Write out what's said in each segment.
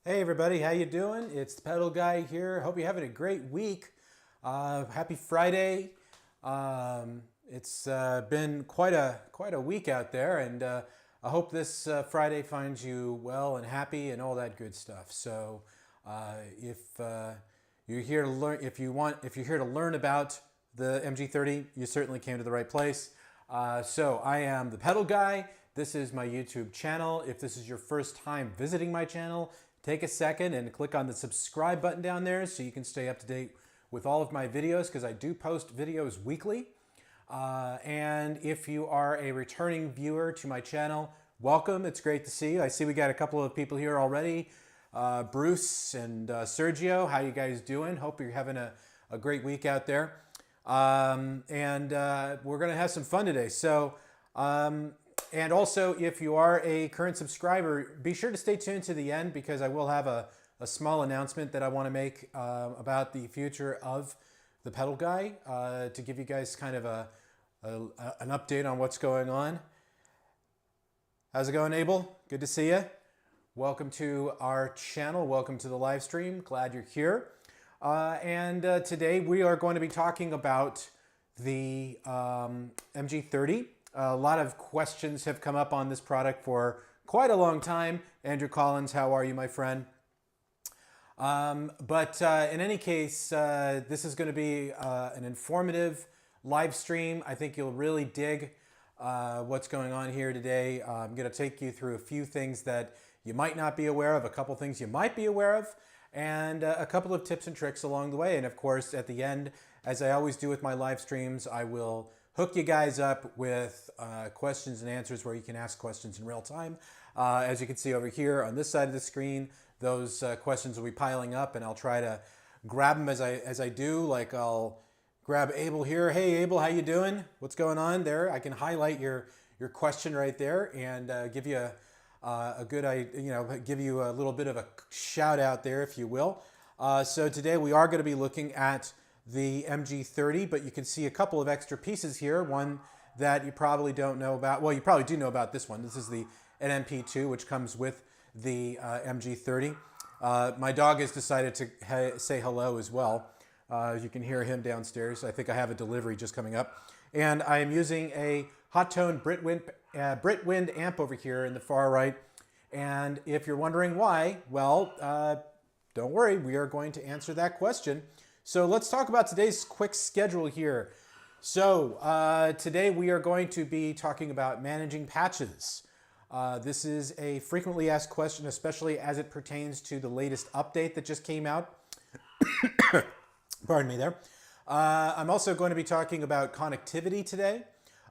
Hey everybody, how you doing? It's the Pedal Guy here. Hope you're having a great week. Happy Friday. It's been quite a week out there, and I hope this Friday finds you well and happy and all that good stuff. So, if you're here to learn, if you're here to learn about the MG30, you certainly came to the right place. So I am the Pedal Guy. This is my YouTube channel. If this is your first time visiting my channel, take a second and click on the subscribe button down there so you can stay up to date with all of my videos, because I do post videos weekly. And if you are a returning viewer to my channel, welcome. It's great to see you. I see we got a couple of people here already. Bruce and Sergio, how you guys doing? Hope you're having a great week out there. We're going to have some fun today. So, and also, if you are a current subscriber, be sure to stay tuned to the end, because I will have a small announcement that I want to make about the future of the Pedal Guy, to give you guys kind of an update on what's going on. How's it going, Abel? Good to see you. Welcome to our channel. Welcome to the live stream. Glad you're here. Today we are going to be talking about the MG30. A lot of questions have come up on this product for quite a long time. Andrew Collins, how are you, my friend? In any case, this is going to be an informative live stream. I think you'll really dig what's going on here today. I'm going to take you through a few things that you might not be aware of, a couple things you might be aware of, and a couple of tips and tricks along the way. And of course, at the end, as I always do with my live streams, I will hook you guys up with questions and answers where you can ask questions in real time. As you can see over here on this side of the screen, those questions will be piling up, and I'll try to grab them as I do. Like, I'll grab Abel here. Hey Abel, how you doing? What's going on there? I can highlight your question right there and give you a good, give you a little bit of a shout out there, if you will. So today we are going to be looking at the MG30, but you can see a couple of extra pieces here. One that you probably don't know about. Well, you probably do know about this one. This is the NMP2, which comes with the MG30. My dog has decided to say hello as well. You can hear him downstairs. I think I have a delivery just coming up. And I am using a hot tone Britwind amp over here in the far right. And if you're wondering why, well, don't worry, we are going to answer that question. So let's talk about today's quick schedule here. So today we are going to be talking about managing patches. This is a frequently asked question, especially as it pertains to the latest update that just came out. Pardon me there. I'm also going to be talking about connectivity today.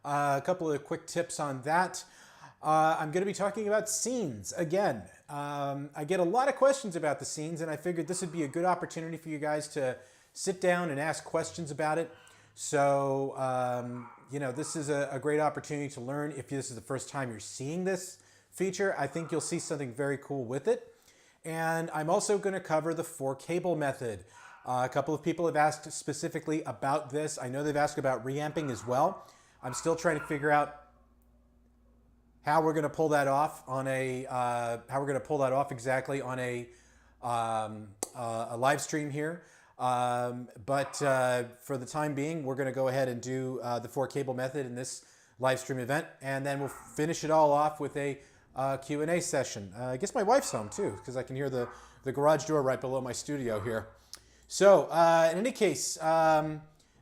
A couple of quick tips on that. I'm going to be talking about scenes again. I get a lot of questions about the scenes, and I figured this would be a good opportunity for you guys to sit down and ask questions about it. So, this is a great opportunity to learn. If this is the first time you're seeing this feature, I think you'll see something very cool with it. And I'm also going to cover the 4-cable method. A couple of people have asked specifically about this. I know they've asked about reamping as well. I'm still trying to figure out how we're going to pull that off on exactly on a live stream here. For the time being, we're going to go ahead and do the 4-cable method in this live stream event, and then we'll finish it all off with a Q&A session. I guess my wife's home too, because I can hear the garage door right below my studio here. So in any case,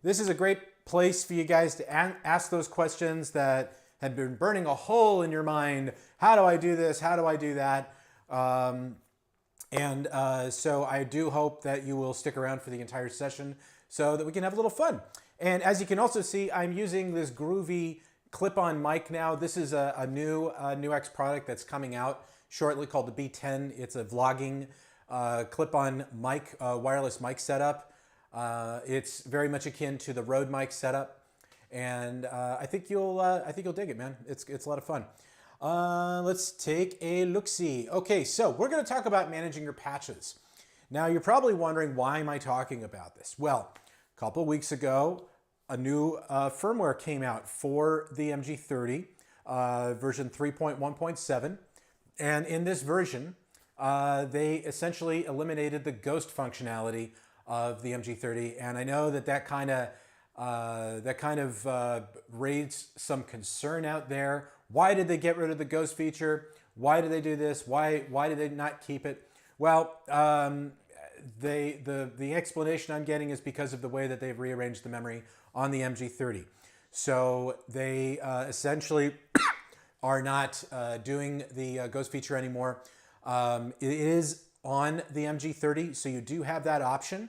this is a great place for you guys to ask those questions that had been burning a hole in your mind. How do I do this? How do I do that? So I do hope that you will stick around for the entire session so that we can have a little fun. And as you can also see, I'm using this groovy clip-on mic now. This is a new NuX product that's coming out shortly called the B10. It's a vlogging clip-on mic, wireless mic setup. It's very much akin to the Rode mic setup, and I think you'll dig it, man. It's a lot of fun. Let's take a look-see. Okay, so we're going to talk about managing your patches. Now, you're probably wondering, why am I talking about this? Well, a couple of weeks ago, a new firmware came out for the MG30, version 3.1.7. And in this version, they essentially eliminated the ghost functionality of the MG30, and I know that that kind of raised some concern out there. Why did they get rid of the ghost feature? Why did they do this? Why did they not keep it? Well, the explanation I'm getting is because of the way that they've rearranged the memory on the MG30. So they essentially are not doing the ghost feature anymore. It is on the MG30, so you do have that option.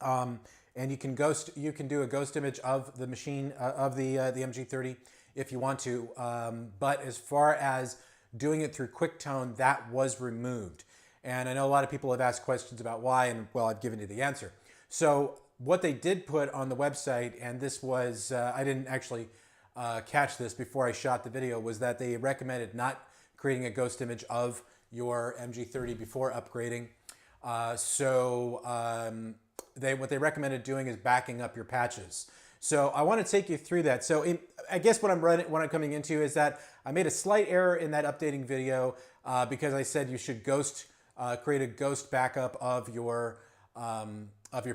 And you can do a ghost image of the machine of the MG30 if you want to. But as far as doing it through QuickTone, that was removed. And I know a lot of people have asked questions about why, and well, I've given you the answer. So what they did put on the website, and this was, I didn't actually catch this before I shot the video, was that they recommended not creating a ghost image of your MG30 before upgrading. What they recommended doing is backing up your patches. So I want to take you through that. So I guess what I'm coming into is that I made a slight error in that updating video because I said you should create a ghost backup of your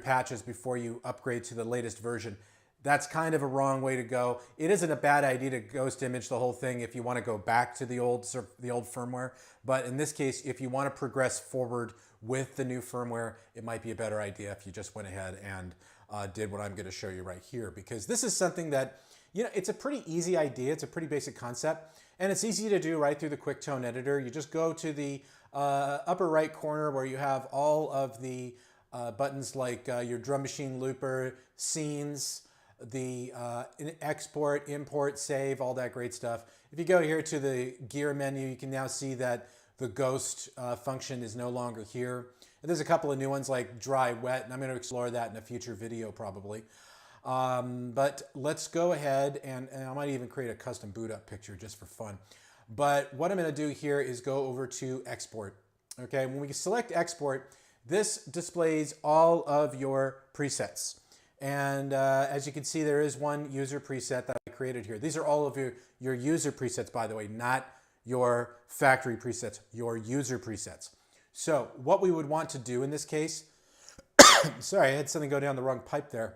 patches before you upgrade to the latest version. That's kind of a wrong way to go. It isn't a bad idea to ghost image the whole thing if you want to go back to the old firmware. But in this case, if you want to progress forward with the new firmware, it might be a better idea if you just went ahead and did what I'm going to show you right here. Because this is something that, it's a pretty easy idea. It's a pretty basic concept. And it's easy to do right through the QuickTone editor. You just go to the upper right corner where you have all of the buttons like your drum machine looper, scenes, the export, import, save, all that great stuff. If you go here to the gear menu, you can now see that the ghost function is no longer here. And there's a couple of new ones like dry, wet, and I'm going to explore that in a future video probably. But let's go ahead and I might even create a custom boot up picture just for fun. But what I'm going to do here is go over to export. Okay, when we select export, this displays all of your presets. And as you can see, there is one user preset that I created here. These are all of your user presets, by the way, not your factory presets, your user presets. So what we would want to do in this case, sorry, I had something go down the wrong pipe there.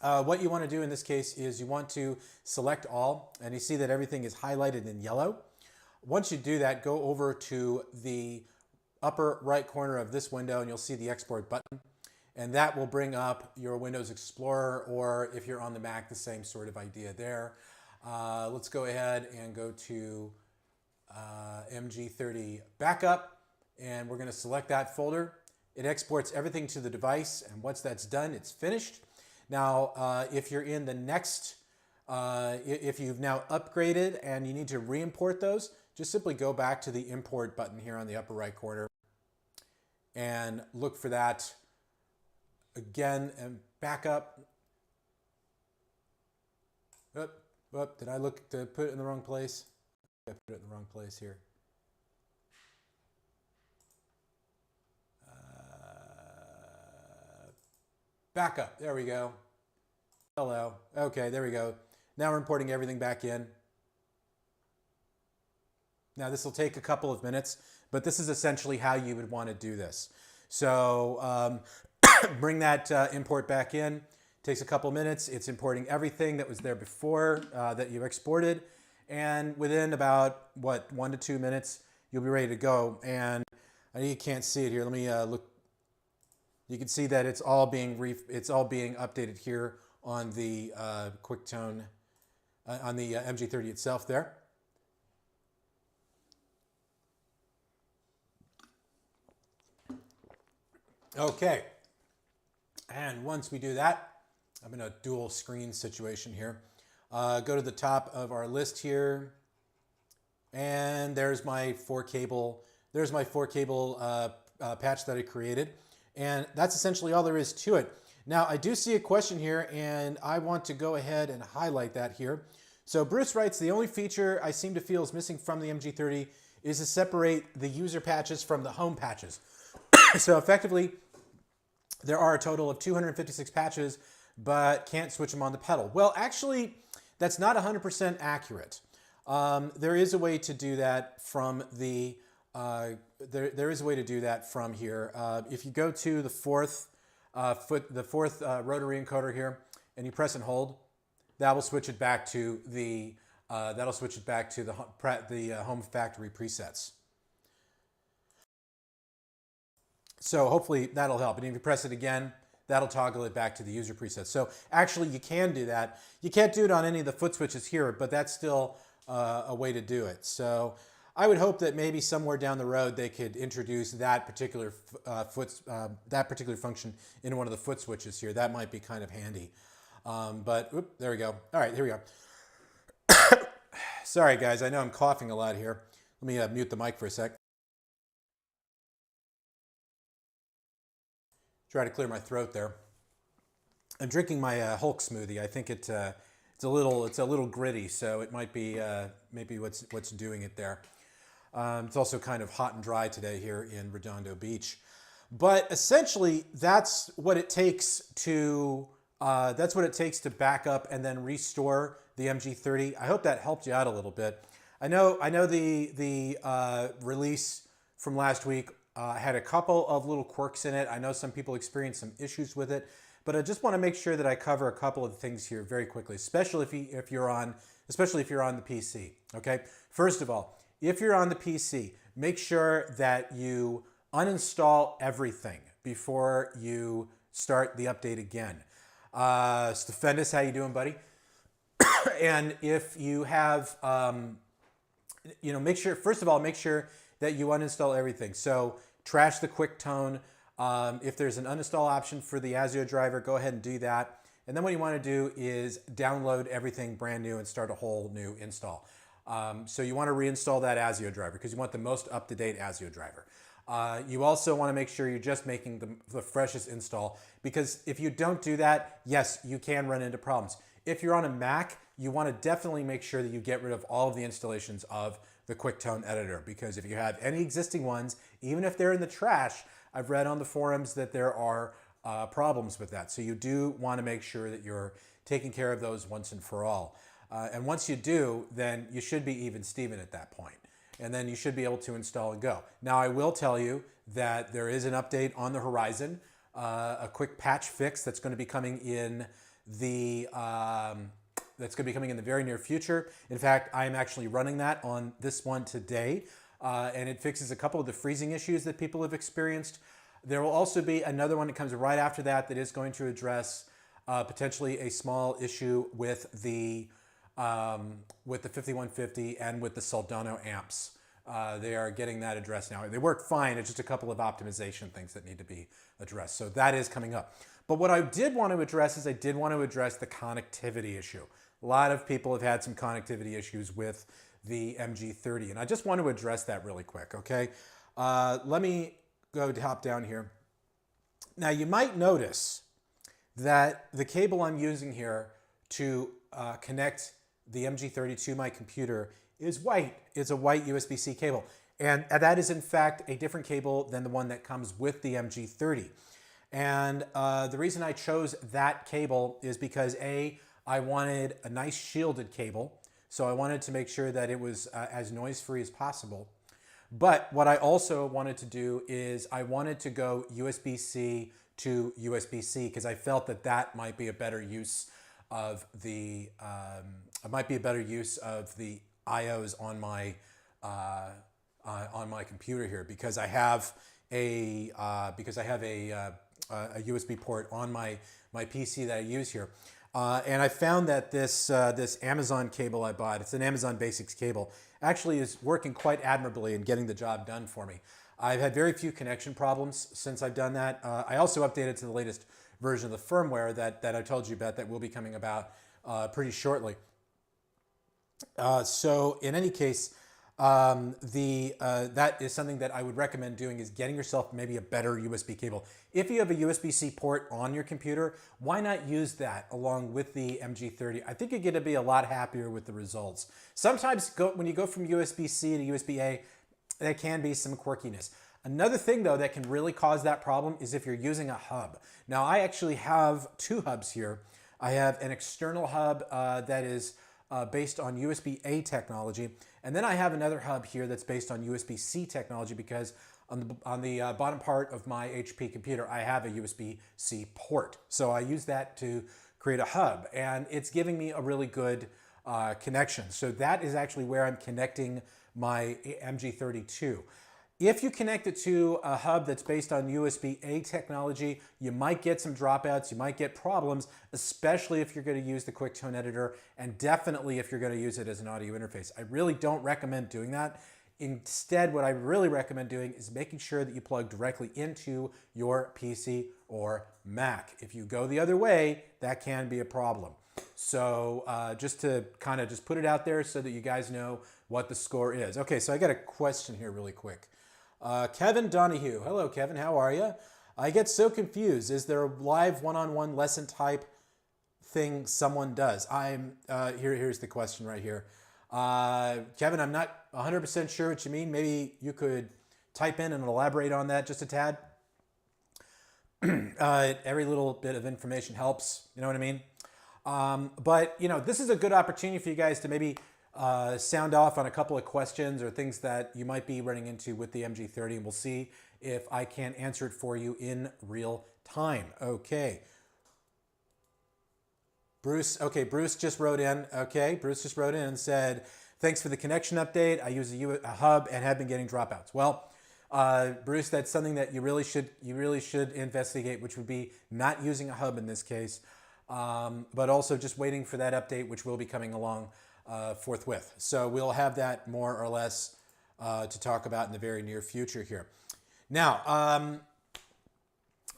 What you want to do in this case is you want to select all, and you see that everything is highlighted in yellow. Once you do that, go over to the upper right corner of this window and you'll see the export button. And that will bring up your Windows Explorer, or if you're on the Mac, the same sort of idea there. Let's go ahead and go to MG30 Backup, and we're going to select that folder. It exports everything to the device, and once that's done, it's finished. Now, if you're in the next, if you've now upgraded and you need to re-import those, just simply go back to the import button here on the upper right corner and look for that. Again, and back up. Did I look to put it in the wrong place? I put it in the wrong place here. Back up. There we go. Hello. Okay, there we go. Now we're importing everything back in. Now this will take a couple of minutes, but this is essentially how you would want to do this. So bring that import back in. Takes a couple minutes. It's importing everything that was there before that you exported. And within about, 1 to 2 minutes, you'll be ready to go. And I know you can't see it here. Let me look. You can see that it's all being updated here on the QuickTone, on the MG30 itself there. Okay. And once we do that, I'm in a dual screen situation here. Go to the top of our list here, and there's my 4-cable. There's my 4-cable patch that I created, and that's essentially all there is to it. Now I do see a question here, and I want to go ahead and highlight that here. So Bruce writes, the only feature I seem to feel is missing from the MG30 is to separate the user patches from the home patches. So effectively, there are a total of 256 patches, but can't switch them on the pedal. Well, actually, that's not 100% accurate. There is a way to do that from the there is a way to do that from here. If you go to the fourth rotary encoder here, and you press and hold, that will switch it back to the home factory presets. So hopefully that'll help. And if you press it again, that'll toggle it back to the user presets. So actually you can do that. You can't do it on any of the foot switches here, but that's still a way to do it. So I would hope that maybe somewhere down the road they could introduce that particular function in one of the foot switches here. That might be kind of handy. But there we go. All right, here we go. Sorry guys, I know I'm coughing a lot here. Let me mute the mic for a sec. Try to clear my throat there. I'm drinking my Hulk smoothie. I think it's a little gritty, so it might be maybe what's doing it there. It's also kind of hot and dry today here in Redondo Beach, but essentially that's what it takes to back up and then restore the MG30. I hope that helped you out a little bit. I know the release from last week had a couple of little quirks in it. I know some people experienced some issues with it, but I just want to make sure that I cover a couple of things here very quickly, especially if you're on the PC. Okay. First of all, if you're on the PC, make sure that you uninstall everything before you start the update again. Stefendis, how you doing, buddy? And if you have, make sure that you uninstall everything. So trash the QuickTone. If there's an uninstall option for the ASIO driver, go ahead and do that. And then what you want to do is download everything brand new and start a whole new install. So you want to reinstall that ASIO driver because you want the most up-to-date ASIO driver. You also want to make sure you're just making the freshest install, because if you don't do that, yes, you can run into problems. If you're on a Mac, you want to definitely make sure that you get rid of all of the installations of the QuickTone editor, because if you have any existing ones, even if they're in the trash, I've read on the forums that there are problems with that. So you do want to make sure that you're taking care of those once and for all. And once you do, then you should be even Steven at that point. And then you should be able to install and go. Now, I will tell you that there is an update on the horizon, a quick patch fix that's going to be coming in the very near future. In fact, I am actually running that on this one today, and it fixes a couple of the freezing issues that people have experienced. There will also be another one that comes right after that is going to address potentially a small issue with the 5150 and with the Soldano amps. They are getting that addressed now. They work fine. It's just a couple of optimization things that need to be addressed. So that is coming up. But what I did want to address is I did want to address the connectivity issue. A lot of people have had some connectivity issues with the MG30, and I just want to address that really quick, okay? Let me go hop down here. Now, you might notice that the cable I'm using here to connect the MG30 to my computer is white. It's a white USB-C cable. And that is, in fact, a different cable than the one that comes with the MG30. And the reason I chose that cable is because, A, I wanted a nice shielded cable. So I wanted to make sure that it was as noise-free as possible. But what I also wanted to do is I wanted to go USB-C to USB-C because I felt that that might be a better use of the IOs on my computer here, because I have a USB port on my PC that I use here. And I found that this Amazon cable I bought, it's an Amazon Basics cable, actually is working quite admirably and getting the job done for me. I've had very few connection problems since I've done that. I also updated to the latest version of the firmware that I told you about that will be coming about pretty shortly. So in any case, that is something that I would recommend doing, is getting yourself maybe a better USB cable. If you have a USB-C port on your computer, why not use that along with the MG30? I think you're going to be a lot happier with the results. Sometimes when you go from USB-C to USB-A, there can be some quirkiness. Another thing, though, that can really cause that problem is if you're using a hub. Now, I actually have two hubs here. I have an external hub that is based on USB-A technology. And then I have another hub here that's based on USB-C technology because on the bottom part of my HP computer, I have a USB-C port. So I use that to create a hub, and it's giving me a really good connection. So that is actually where I'm connecting my MG30 to. If you connect it to a hub that's based on USB-A technology, you might get some dropouts, you might get problems, especially if you're going to use the QuickTone editor, and definitely if you're going to use it as an audio interface. I really don't recommend doing that. Instead, what I really recommend doing is making sure that you plug directly into your PC or Mac. If you go the other way, that can be a problem. So just to kind of just put it out there so that you guys know what the score is. Okay, so I got a question here really quick. Kevin Donahue. Hello, Kevin. How are you? I get so confused. Is there a live one-on-one lesson type thing someone does? Here's the question right here. Kevin, I'm not 100% sure what you mean. Maybe you could type in and elaborate on that just a tad. Every little bit of information helps. You know what I mean? But, you know, this is a good opportunity for you guys to maybe sound off on a couple of questions or things that you might be running into with the MG30, and we'll see if I can answer it for you in real time. Okay. Bruce just wrote in. Okay, Bruce just wrote in and said, thanks for the connection update. I use a hub and have been getting dropouts. Well, Bruce, that's something that you really should investigate, which would be not using a hub in this case, but also just waiting for that update, which will be coming along forthwith. So we'll have that more or less to talk about in the very near future here. Now,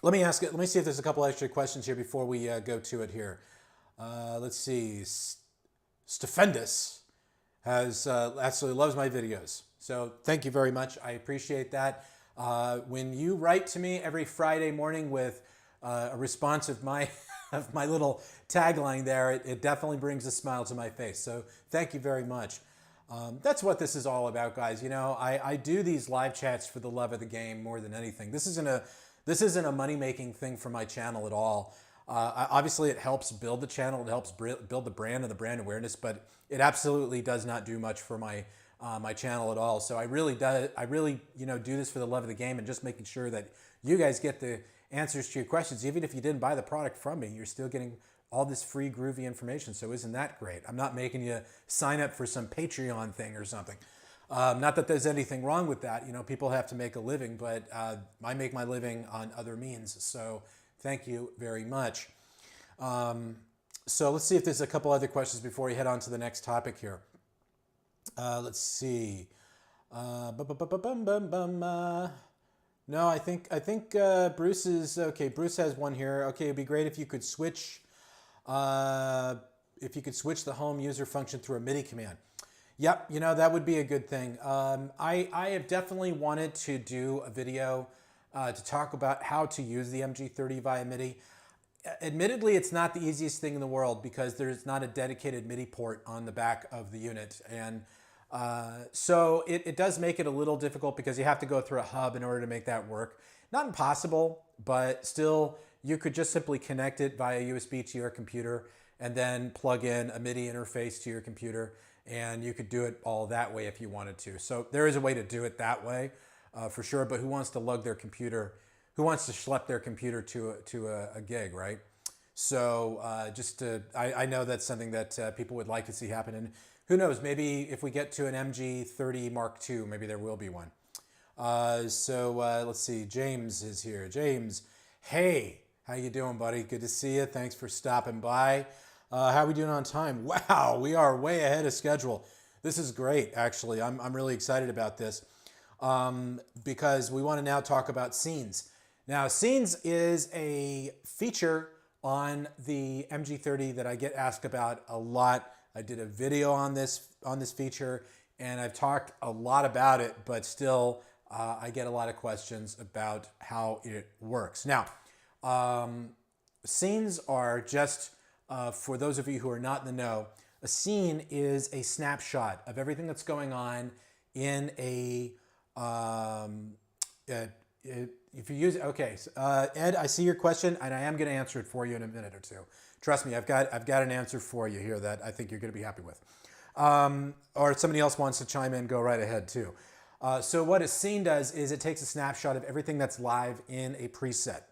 let me see if there's a couple extra questions here before we go to it here. Let's see. Stefendus has absolutely loves my videos. So thank you very much. I appreciate that. When you write to me every Friday morning with a response of my little tagline there, it definitely brings a smile to my face. So thank you very much. That's what this is all about, guys. You know, I do these live chats for the love of the game more than anything. This isn't a money-making thing for my channel at all. Obviously, it helps build the channel. It helps build the brand and the brand awareness, but it absolutely does not do much for my my channel at all. So I really do this for the love of the game and just making sure that you guys get the answers to your questions. Even if you didn't buy the product from me, you're still getting all this free groovy information. So isn't that great? I'm not making you sign up for some Patreon thing or something. Not that there's anything wrong with that. You know, people have to make a living, but I make my living on other means. So thank you very much. So let's see if there's a couple other questions before we head on to the next topic here. Let's see. No, I think Bruce is okay. Bruce has one here. Okay, it'd be great if you could switch the home user function through a MIDI command. Yep, you know, that would be a good thing. I have definitely wanted to do a video to talk about how to use the MG30 via MIDI. Admittedly, it's not the easiest thing in the world because there's not a dedicated MIDI port on the back of the unit. And so it does make it a little difficult because you have to go through a hub in order to make that work. Not impossible, but still you could just simply connect it via USB to your computer and then plug in a MIDI interface to your computer, and you could do it all that way if you wanted to. So there is a way to do it that way for sure, but who wants to lug their computer, who wants to schlep their computer to a gig, right? So I know that's something that people would like to see happen. And who knows, maybe if we get to an MG30 Mark II, maybe there will be one. Let's see, James is here. James, hey, how you doing, buddy? Good to see you. Thanks for stopping by. How are we doing on time? Wow, we are way ahead of schedule. This is great, actually. I'm really excited about this because we want to now talk about scenes. Now, scenes is a feature on the MG30 that I get asked about a lot. I did a video on this feature, and I've talked a lot about it, but still I get a lot of questions about how it works. Now, scenes are just, for those of you who are not in the know, a scene is a snapshot of everything that's going on in a, if you use, okay, Ed, I see your question, and I am going to answer it for you in a minute or two. Trust me, I've got an answer for you here that I think you're going to be happy with. Or if somebody else wants to chime in, go right ahead too. So what a scene does is it takes a snapshot of everything that's live in a preset.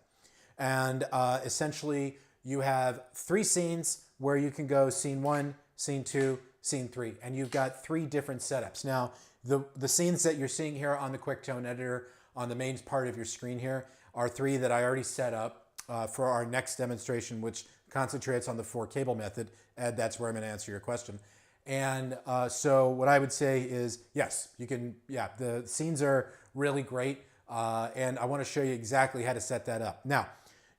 And essentially you have 3 scenes where you can go scene 1, scene 2, scene 3. And you've got 3 different setups. Now, the scenes that you're seeing here on the QuickTone editor on the main part of your screen here are 3 that I already set up for our next demonstration, which concentrates on the 4 cable method. Ed, that's where I'm going to answer your question. And so what I would say is, yes, you can, yeah, the scenes are really great. And I want to show you exactly how to set that up. Now,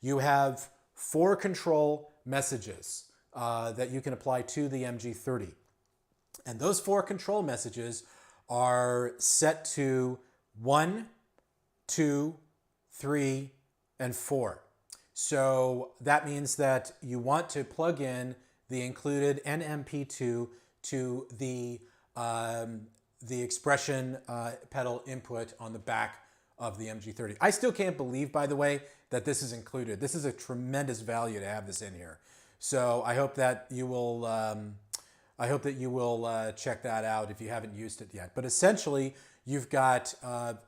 you have 4 control messages that you can apply to the MG30. And those 4 control messages are set to 1, 2, 3, and 4. So that means that you want to plug in the included NMP2 to the expression pedal input on the back of the MG30. I still can't believe, by the way, that this is included. This is a tremendous value to have this in here. So I hope that you will check that out if you haven't used it yet. But essentially, you've got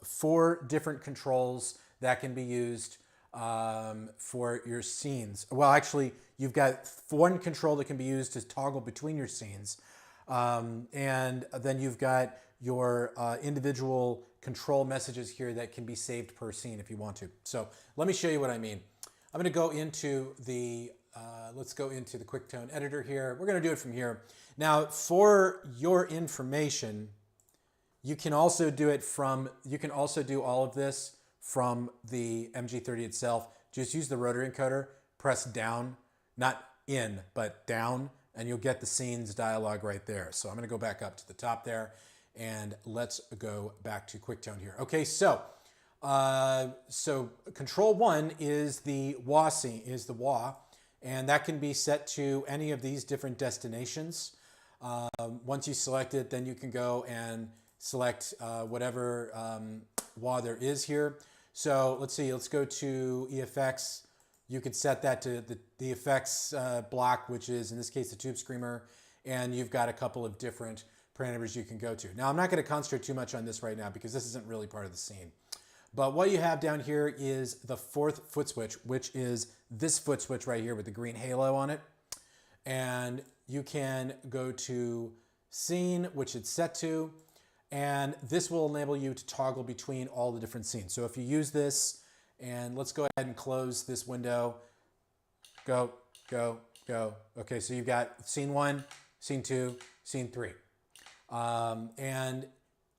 4 different controls that can be used for your scenes. Well, actually, you've got 1 control that can be used to toggle between your scenes. And then you've got your individual control messages here that can be saved per scene if you want to. So let me show you what I mean. I'm going to go into the, let's go into the QuickTone editor here. We're going to do it from here. Now, for your information, you can also do it from, you can also do all of this from the MG30 itself. Just use the rotary encoder, press down, not in, but down, and you'll get the scenes dialog right there. So I'm going to go back up to the top there, and let's go back to QuickTone here. Okay, so control 1 is the wah scene, and that can be set to any of these different destinations. Once you select it, then you can go and select whatever wah there is here. So let's see, let's go to EFX. You could set that to the effects block, which is in this case the Tube Screamer, and you've got a couple of different parameters you can go to. Now I'm not going to concentrate too much on this right now because this isn't really part of the scene. But what you have down here is the 4th foot switch, which is this foot switch right here with the green halo on it. And you can go to scene, which it's set to, and this will enable you to toggle between all the different scenes. So if you use this, and let's go ahead and close this window, go, go, go. Okay, so you've got scene 1, scene 2, scene 3. And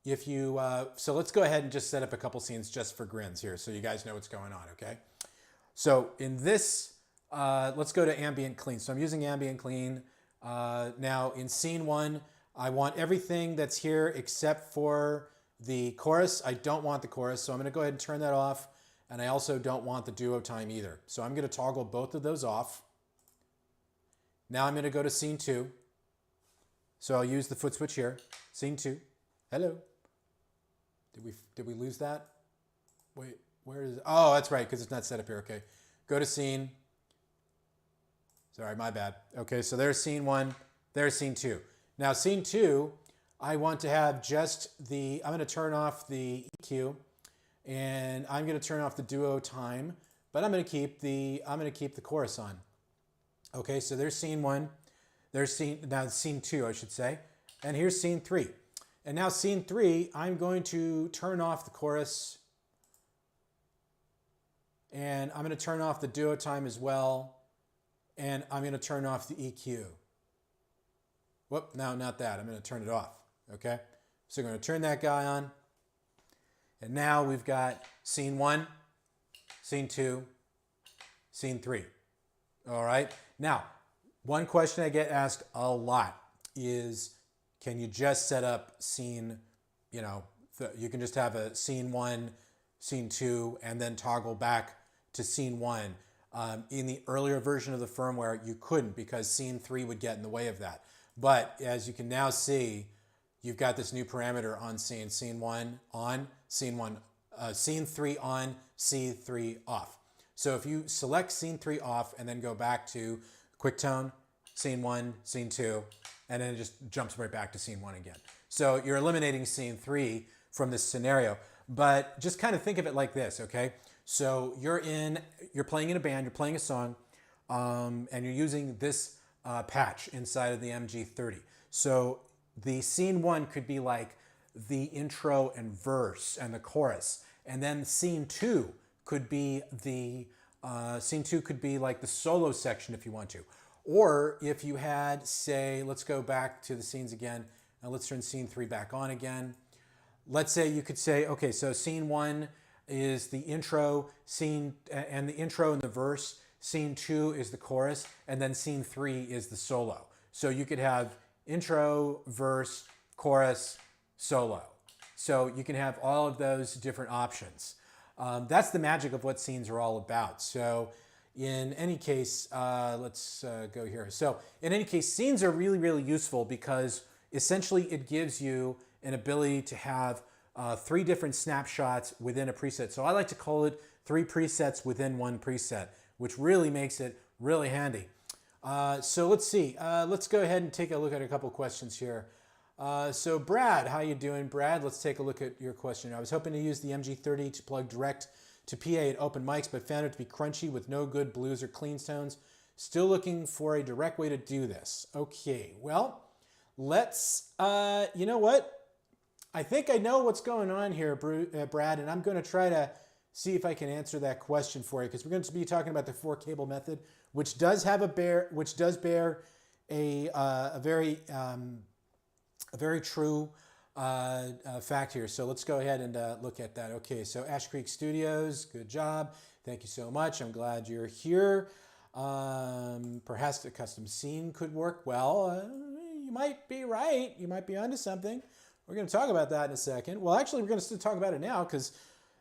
if you, so let's go ahead and just set up a couple scenes just for grins here so you guys know what's going on, okay? So in this, let's go to ambient clean. So I'm using ambient clean. Now in scene 1, I want everything that's here except for the chorus. I don't want the chorus, so I'm going to go ahead and turn that off. And I also don't want the duo time either. So I'm going to toggle both of those off. Now I'm going to go to scene 2. So I'll use the foot switch here. Scene 2. Hello. Did we lose that? Wait, where is it? Oh, that's right, because it's not set up here. Okay. Go to scene. Sorry, my bad. Okay, so there's scene 1. There's scene 2. Now scene 2, I want to have just the, I'm going to turn off the EQ, and I'm going to turn off the duo time, but I'm going to keep the chorus on. Okay, so there's scene 1. There's scene 2, I should say. And here's scene 3. And now scene 3, I'm going to turn off the chorus, and I'm going to turn off the duo time as well, and I'm going to turn off the EQ. Whoop, no, not that. I'm going to turn it off, okay? So I'm going to turn that guy on. And now we've got scene 1, scene 2, scene 3. All right? Now, one question I get asked a lot is, can you just set up scene, you can just have a scene 1, scene 2, and then toggle back to scene 1. In the earlier version of the firmware, you couldn't because scene 3 would get in the way of that. But as you can now see, you've got this new parameter on scene 1 on, scene 3 on, scene 3 off. So if you select scene 3 off and then go back to quick tone, scene 1, scene 2, and then it just jumps right back to scene 1 again. So you're eliminating scene 3 from this scenario. But just kind of think of it like this, okay? So you're playing in a band, you're playing a song, and you're using this patch inside of the MG30. So the scene 1 could be like the intro and verse and the chorus, and then scene 2 could be like the solo section if you want to. Or if you had, say, let's go back to the scenes again, and let's turn scene 3 back on again. Let's say you could say, okay, so scene 1 is the intro, and the intro and the verse. Scene 2 is the chorus, and then scene 3 is the solo. So you could have intro, verse, chorus, solo. So you can have all of those different options. That's the magic of what scenes are all about. So in any case, let's go here. So in any case, scenes are really, really useful because essentially it gives you an ability to have 3 different snapshots within a preset. So I like to call it 3 presets within 1 preset, which really makes it really handy. So let's see. Let's go ahead and take a look at a couple questions here. So Brad, how you doing, Brad? Let's take a look at your question. I was hoping to use the MG30 to plug direct to PA at open mics, but found it to be crunchy with no good blues or clean tones. Still looking for a direct way to do this. Okay, well, let's, you know what? I think I know what's going on here, Brad, and I'm going to try to see if I can answer that question for you, because we're going to be talking about the 4-cable method, which does bear a very true fact here. So let's go ahead and look at that. Okay, so Ash Creek Studios, good job. Thank you so much. I'm glad you're here. Perhaps a custom scene could work. Well, you might be right. You might be onto something. We're going to talk about that in a second. Well, actually, we're going to talk about it now because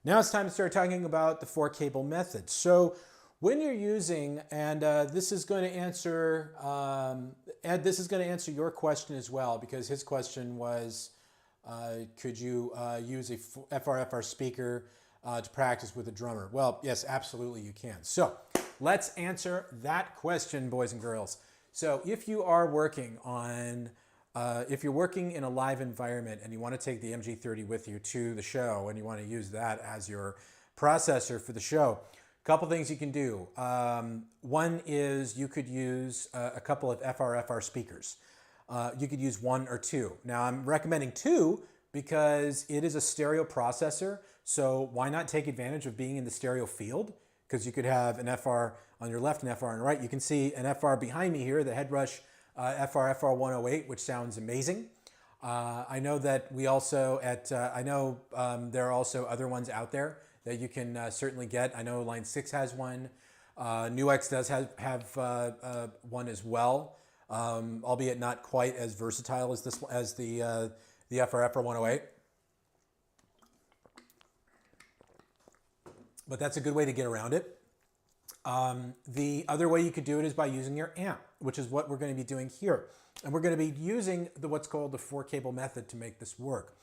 now it's time to start talking about the 4-cable method. So when you're using, and this is going to answer, Ed, this is going to answer your question as well, because his question was, could you use a FR speaker to practice with a drummer? Well, yes, absolutely you can. So let's answer that question, boys and girls. So if you are working on, if you're working in a live environment and you want to take the MG30 with you to the show and you want to use that as your processor for the show, a couple things you can do. One is you could use a couple of FR speakers. You could use 1 or 2. Now I'm recommending 2 because it is a stereo processor. So why not take advantage of being in the stereo field? Because you could have an FR on your left and FR on the right. You can see an FR behind me here, the Headrush FR 108, which sounds amazing. I know that we also there are also other ones out there that you can certainly get. I know Line 6 has one. NuX does have one as well, albeit not quite as versatile as the FR 108. But that's a good way to get around it. The other way you could do it is by using your amp, which is what we're going to be doing here. And we're going to be using what's called the 4-cable method to make this work.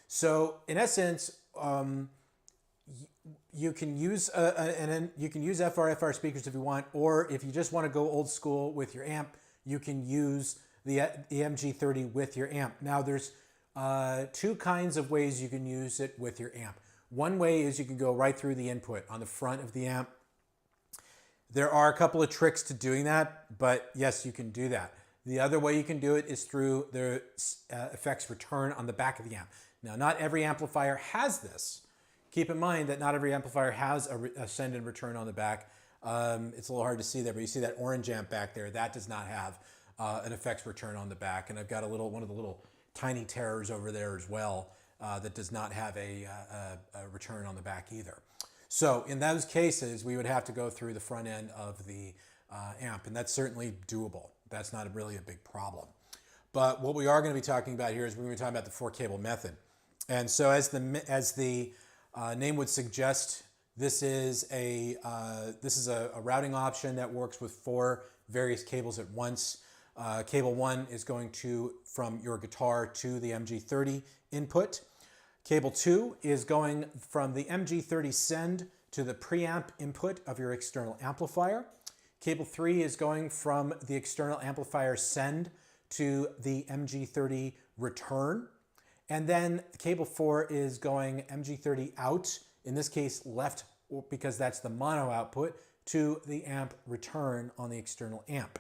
So in essence, you can use FR speakers if you want, or if you just want to go old school with your amp, you can use the MG30 with your amp. Now there's 2 kinds of ways you can use it with your amp. One way is you can go right through the input on the front of the amp. There are a couple of tricks to doing that, but yes, you can do that. The other way you can do it is through the effects return on the back of the amp. Now, not every amplifier has this. Keep in mind that not every amplifier has a send and return on the back. It's a little hard to see there, but you see that orange amp back there, that does not have an effects return on the back. And I've got one of the little tiny terrors over there as well that does not have a return on the back either. So in those cases, we would have to go through the front end of the amp, and that's certainly doable. That's not really a big problem. But what we are going to be talking about here is we're going to be talking about the 4-cable method. And so as the name would suggest, this is a routing option that works with 4 various cables at once. Cable 1 is going from your guitar to the MG30 input. Cable 2 is going from the MG30 send to the preamp input of your external amplifier. Cable 3 is going from the external amplifier send to the MG30 return. And then cable 4 is going MG30 out, in this case left, because that's the mono output, to the amp return on the external amp.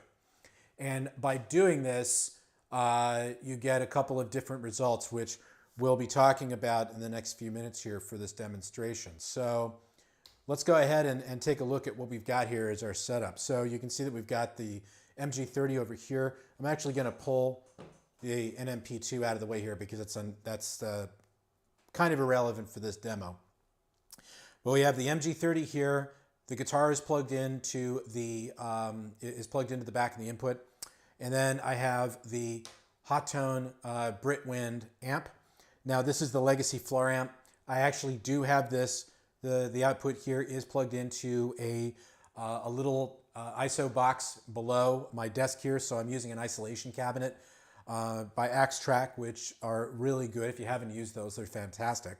And by doing this, you get a couple of different results, which we'll be talking about in the next few minutes here for this demonstration. So let's go ahead and take a look at what we've got here as our setup. So you can see that we've got the MG30 over here. I'm actually going to pull the NMP2 out of the way here because that's kind of irrelevant for this demo. But we have the MG30 here. The guitar is plugged into the back of the input, and then I have the Hot Tone Britwind amp. Now this is the legacy floor amp. I actually do have this. The output here is plugged into a little ISO box below my desk here, so I'm using an isolation cabinet by Axtrack, which are really good. If you haven't used those, they're fantastic.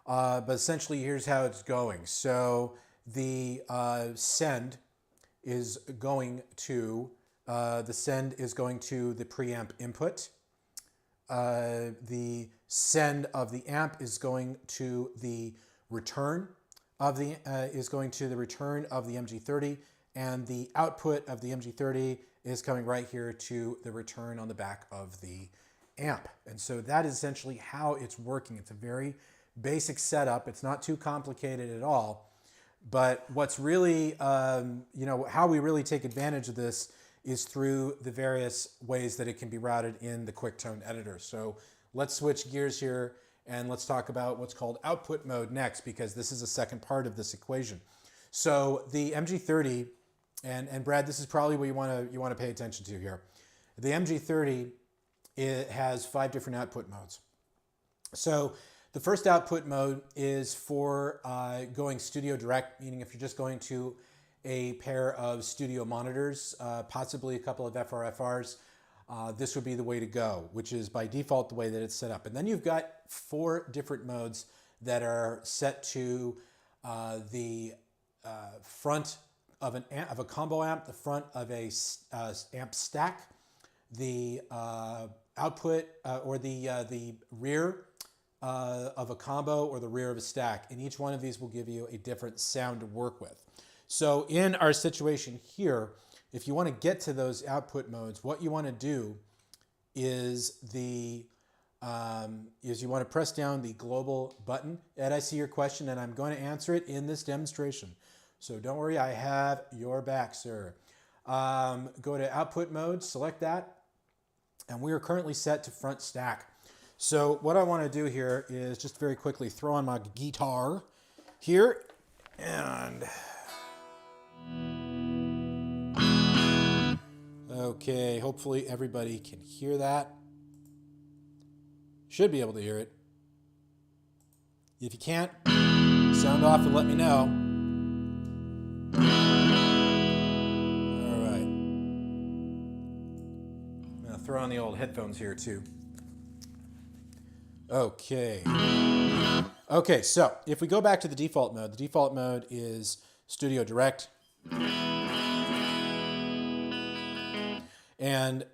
But essentially, here's how it's going. So the send is going to the preamp input. The send of the amp is going to the return of the MG30, and the output of the MG30 is coming right here to the return on the back of the amp. And so that is essentially how it's working. It's a very basic setup. It's not too complicated at all. But what's really, how we really take advantage of this is through the various ways that it can be routed in the QuickTone editor. So let's switch gears here and let's talk about what's called output mode next, because this is the second part of this equation. So the MG30, and Brad, this is probably what you want to pay attention to here. The MG30, it has 5 different output modes. So the first output mode is for going studio direct, meaning if you're just going to a pair of studio monitors, possibly a couple of FRFRs, this would be the way to go, which is by default the way that it's set up. And then you've got 4 different modes that are set to the front of a combo amp, the front of a amp stack, the output or the rear of a combo, or the rear of a stack. And each one of these will give you a different sound to work with. So in our situation here, if you want to get to those output modes, what you want to do is you want to press down the global button. Ed, I see your question, and I'm going to answer it in this demonstration. So don't worry, I have your back, sir. Go to output mode, select that, and we are currently set to front stack. So what I want to do here is just very quickly throw on my guitar here, and okay, hopefully everybody can hear that. Should be able to hear it. If you can't, sound off and let me know. All right. I'm gonna throw on the old headphones here too. Okay. Okay, so if we go back to the default mode is Studio Direct. And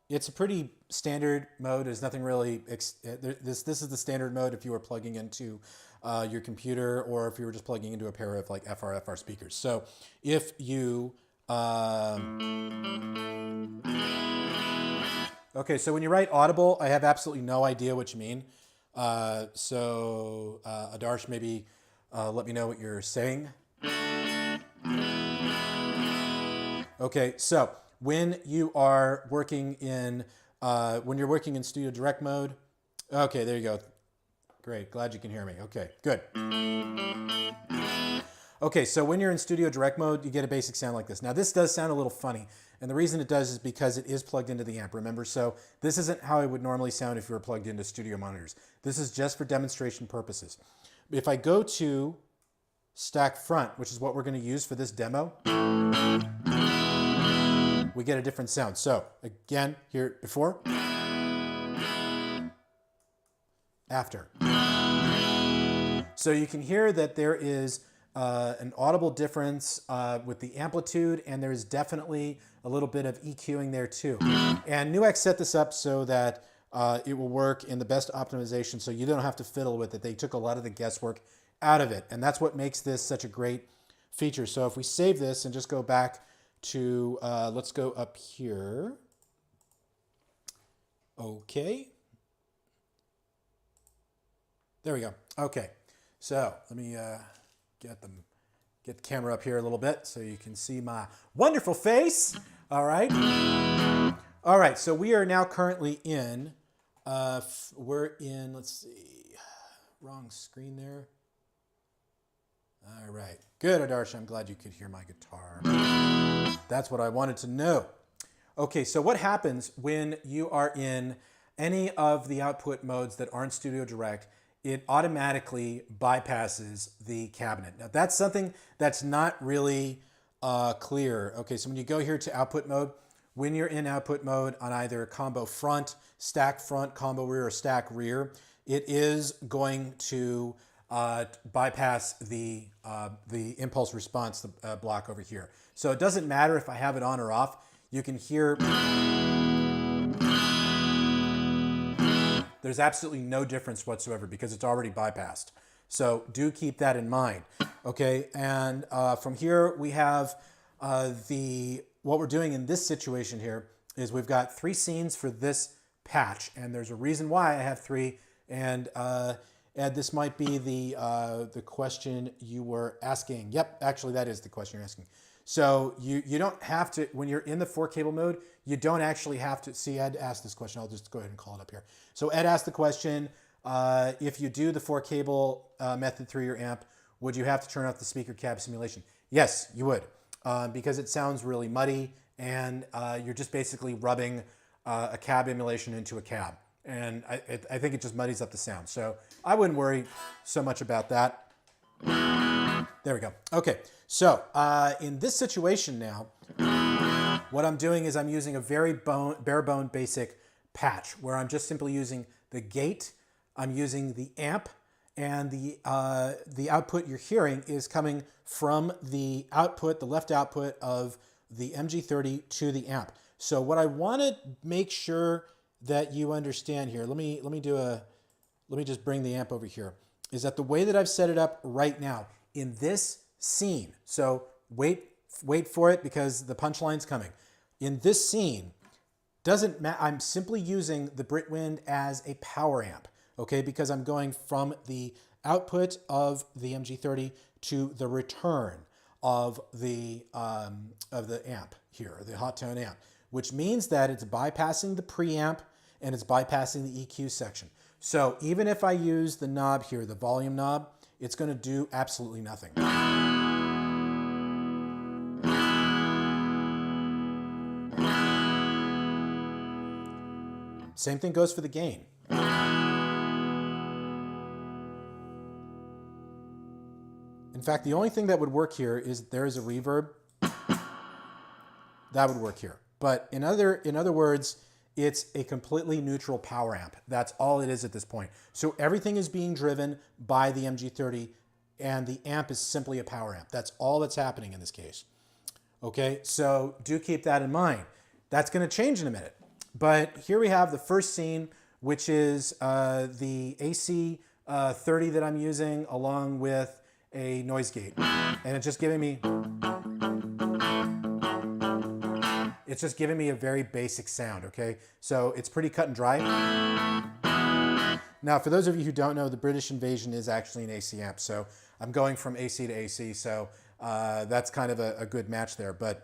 it's a pretty standard mode. There's nothing really, this is the standard mode if you were plugging into your computer, or if you were just plugging into a pair of like FR speakers. So if you, okay, so when you write audible, I have absolutely no idea what you mean. Adarsh, maybe let me know what you're saying. Okay, so when you are working in Studio Direct mode, okay, there you go. Great, glad you can hear me. Okay, good. Okay, so when you're in Studio Direct mode, you get a basic sound like this. Now this does sound a little funny, and the reason it does is because it is plugged into the amp, remember? So this isn't how it would normally sound if you were plugged into studio monitors. This is just for demonstration purposes. If I go to stack front, which is what we're going to use for this demo, we get a different sound. So again, here before, after. So you can hear that there is an audible difference with the amplitude, and there's definitely a little bit of EQing there too. And NuX set this up so that it will work in the best optimization, so you don't have to fiddle with it. They took a lot of the guesswork out of it, and that's what makes this such a great feature. So if we save this and just go back to, let's go up here. Okay. There we go. Okay. So let me get the camera up here a little bit so you can see my wonderful face. All right. All right. So we are now currently in, we're in, let's see, wrong screen there. All right. Good, Adarsh. I'm glad you could hear my guitar. That's what I wanted to know. Okay, so what happens when you are in any of the output modes that aren't Studio Direct? It automatically bypasses the cabinet. Now, that's something that's not really clear. Okay, so when you go here to output mode, when you're in output mode on either combo front, combo rear, or stack rear, it is going to bypass the impulse response block over here. So it doesn't matter if I have it on or off. You can hear there's absolutely no difference whatsoever because it's already bypassed. So do keep that in mind. Okay, and from here we have what we're doing in this situation here is we've got 3 scenes for this patch, and there's a reason why I have 3. And Ed, this might be the question you were asking. Yep, actually that is the question you're asking. So you don't have to, when you're in the 4 cable mode, you don't actually have to, see Ed asked this question, I'll just go ahead and call it up here. So Ed asked the question, if you do the 4 cable method through your amp, would you have to turn off the speaker cab simulation? Yes, you would, because it sounds really muddy, and you're just basically rubbing a cab emulation into a cab. And I think it just muddies up the sound. So I wouldn't worry so much about that. There we go. Okay, so in this situation now, what I'm doing is I'm using a very bare bone basic patch where I'm just simply using the gate, I'm using the amp, and the output you're hearing is coming from the output, the left output of the MG30 to the amp. So what I want to make sure that you understand here, let me just bring the amp over here, is that the way that I've set it up right now in this scene, so wait for it because the punchline's coming. In this scene, doesn't matter, I'm simply using the Britwind as a power amp, okay, because I'm going from the output of the MG30 to the return of the amp here, the hot tone amp, which means that it's bypassing the preamp and it's bypassing the EQ section. So even if I use the knob here, the volume knob, it's going to do absolutely nothing. Same thing goes for the gain. In fact, the only thing that would work here is there is a reverb. That would work here. But in other words, it's a completely neutral power amp. That's all it is at this point. So everything is being driven by the MG30, and the amp is simply a power amp. That's all that's happening in this case. Okay, so do keep that in mind. That's going to change in a minute. But here we have the first scene, which is the AC 30 that I'm using along with a noise gate. And it's just giving me a very basic sound, okay? So it's pretty cut and dry. Now, for those of you who don't know, the British Invasion is actually an AC amp. So I'm going from AC to AC, so that's kind of a good match there. But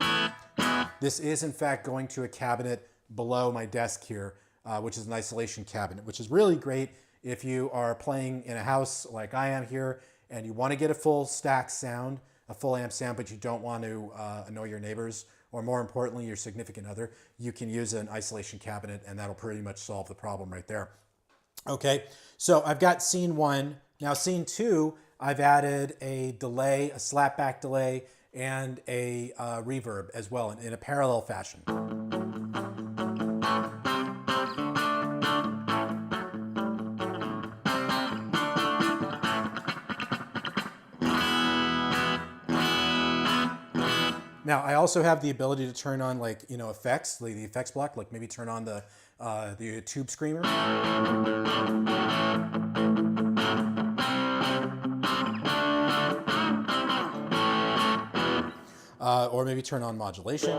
this is, in fact, going to a cabinet below my desk here, which is an isolation cabinet, which is really great if you are playing in a house like I am here and you want to get a full stack sound, a full amp sound, but you don't want to annoy your neighbors, or more importantly, your significant other. You can use an isolation cabinet, and that'll pretty much solve the problem right there. Okay, so I've got scene 1. Now scene 2, I've added a delay, a slapback delay, and a reverb as well in a parallel fashion. Now, I also have the ability to turn on, like, you know, effects, the effects block, like maybe turn on the tube screamer. Or maybe turn on modulation.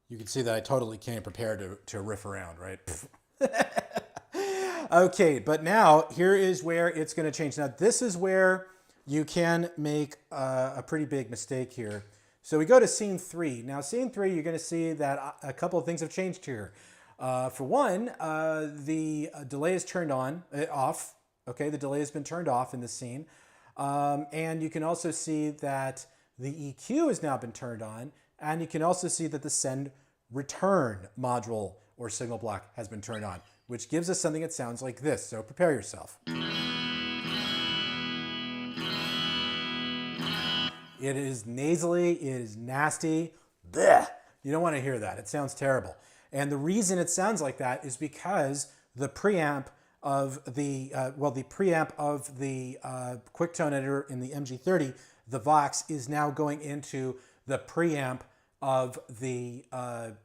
You can see that I totally came prepared to riff around, right? Okay, but now here is where it's going to change. Now this is where you can make a pretty big mistake here. So we go to scene 3. Now scene 3, you're going to see that a couple of things have changed here. For one, the delay is turned off. Okay, the delay has been turned off in this scene. And you can also see that the EQ has now been turned on. And you can also see that the send return module or signal block has been turned on, which gives us something that sounds like this. So prepare yourself. It is nasally, it is nasty. Blech. You don't want to hear that. It sounds terrible. And the reason it sounds like that is because the preamp of the, preamp of the QuickTone editor in the MG30, the Vox, is now going into the preamp of the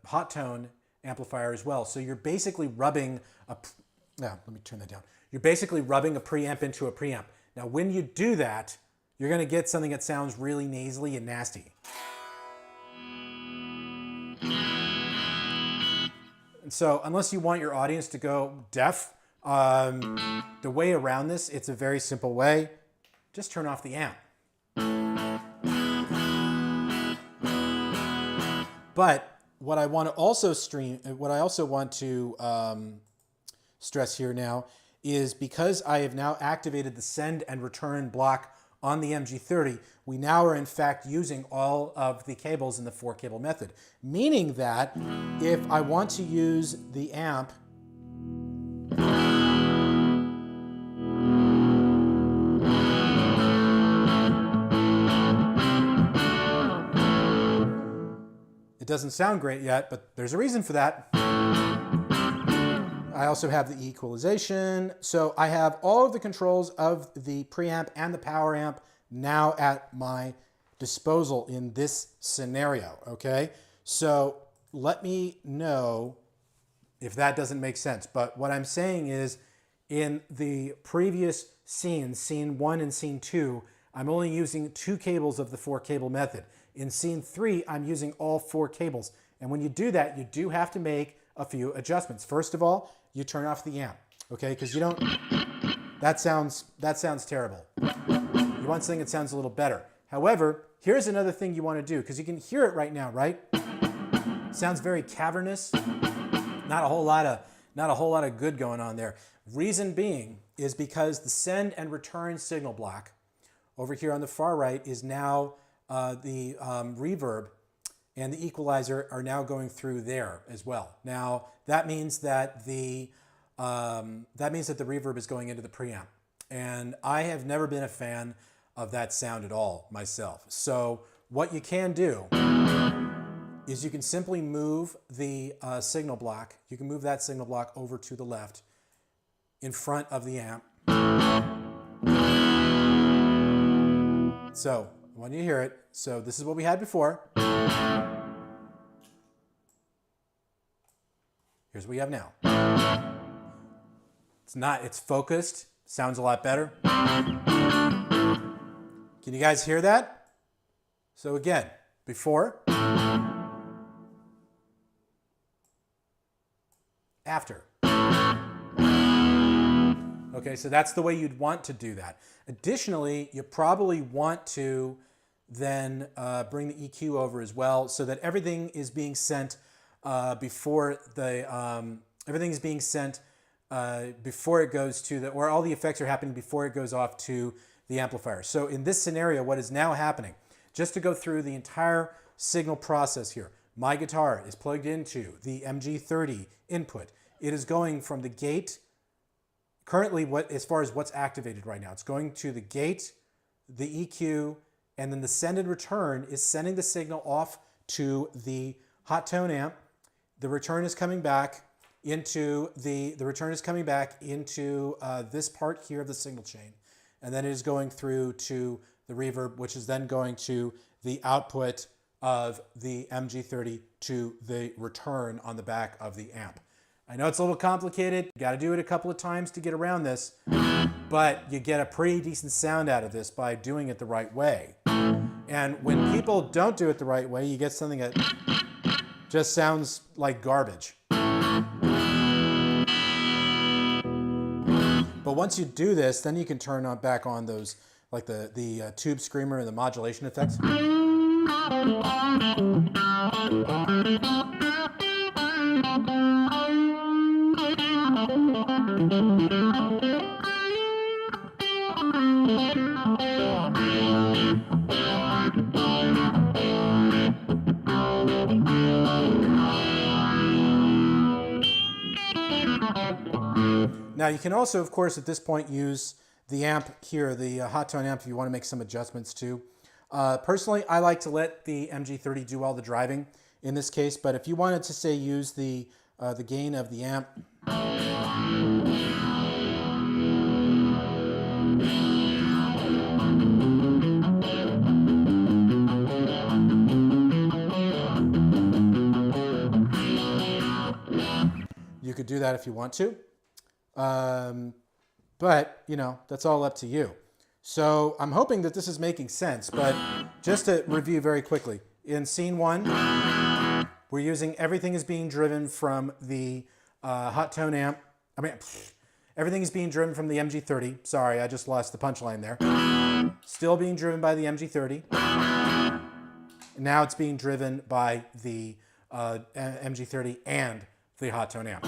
hot tone amplifier as well. So you're basically rubbing let me turn that down. You're basically rubbing a preamp into a preamp. Now, when you do that, you're going to get something that sounds really nasally and nasty. And so unless you want your audience to go deaf, the way around this, it's a very simple way. Just turn off the amp. But what I want to also stress here now is because I have now activated the send and return block on the MG30, we now are in fact using all of the cables in the 4-cable method. Meaning that if I want to use the amp it doesn't sound great yet, but there's a reason for that. I also have the equalization. So I have all of the controls of the preamp and the power amp now at my disposal in this scenario, okay? So let me know if that doesn't make sense. But what I'm saying is in the previous scenes, scene 1 and scene 2, I'm only using 2 cables of the 4-cable method. In scene 3, I'm using all 4 cables. And when you do that, you do have to make a few adjustments. First of all, you turn off the amp, okay? Because you don't, that sounds terrible. You want something that sounds a little better. However, here's another thing you want to do, because you can hear it right now, right? It sounds very cavernous. Not a whole lot of good going on there. Reason being is because the send and return signal block over here on the far right is now the reverb and the equalizer are now going through there as well. Now that means that the reverb is going into the preamp, and I have never been a fan of that sound at all myself. So what you can do is you can simply move the signal block. You can move that signal block over to the left in front of the amp. So I want you to hear it. So this is what we had before. Here's what we have now. It's focused, sounds a lot better. Can you guys hear that? So again, before, after. Okay, so that's the way you'd want to do that. Additionally, you probably want to then bring the EQ over as well, so that everything is being sent before it goes to or all the effects are happening before it goes off to the amplifier. So in this scenario, what is now happening, just to go through the entire signal process here, my guitar is plugged into the MG30 input. It is going from the gate, currently as far as what's activated right now, it's going to the gate, the EQ, and then the send and return is sending the signal off to the hot tone amp. The return is coming back into the return is coming back into this part here of the signal chain. And then it is going through to the reverb, which is then going to the output of the MG30 to the return on the back of the amp. I know it's a little complicated. You got to do it a couple of times to get around this, but you get a pretty decent sound out of this by doing it the right way. And when people don't do it the right way, you get something that just sounds like garbage. But once you do this, then you can turn back on those, like the tube screamer and the modulation effects. Now you can also, of course, at this point use the amp here, the hot tone amp, if you want to make some adjustments too. Personally, I like to let the MG30 do all the driving in this case, but if you wanted to, say, use the gain of the amp, you could do that if you want to. But, you know, that's all up to you. So I'm hoping that this is making sense, but just to review very quickly. In scene 1, we're using everything is being driven from the hot tone amp. Everything is being driven from the MG30. Sorry, I just lost the punchline there. Still being driven by the MG30. Now it's being driven by the MG30 and the hot tone amp.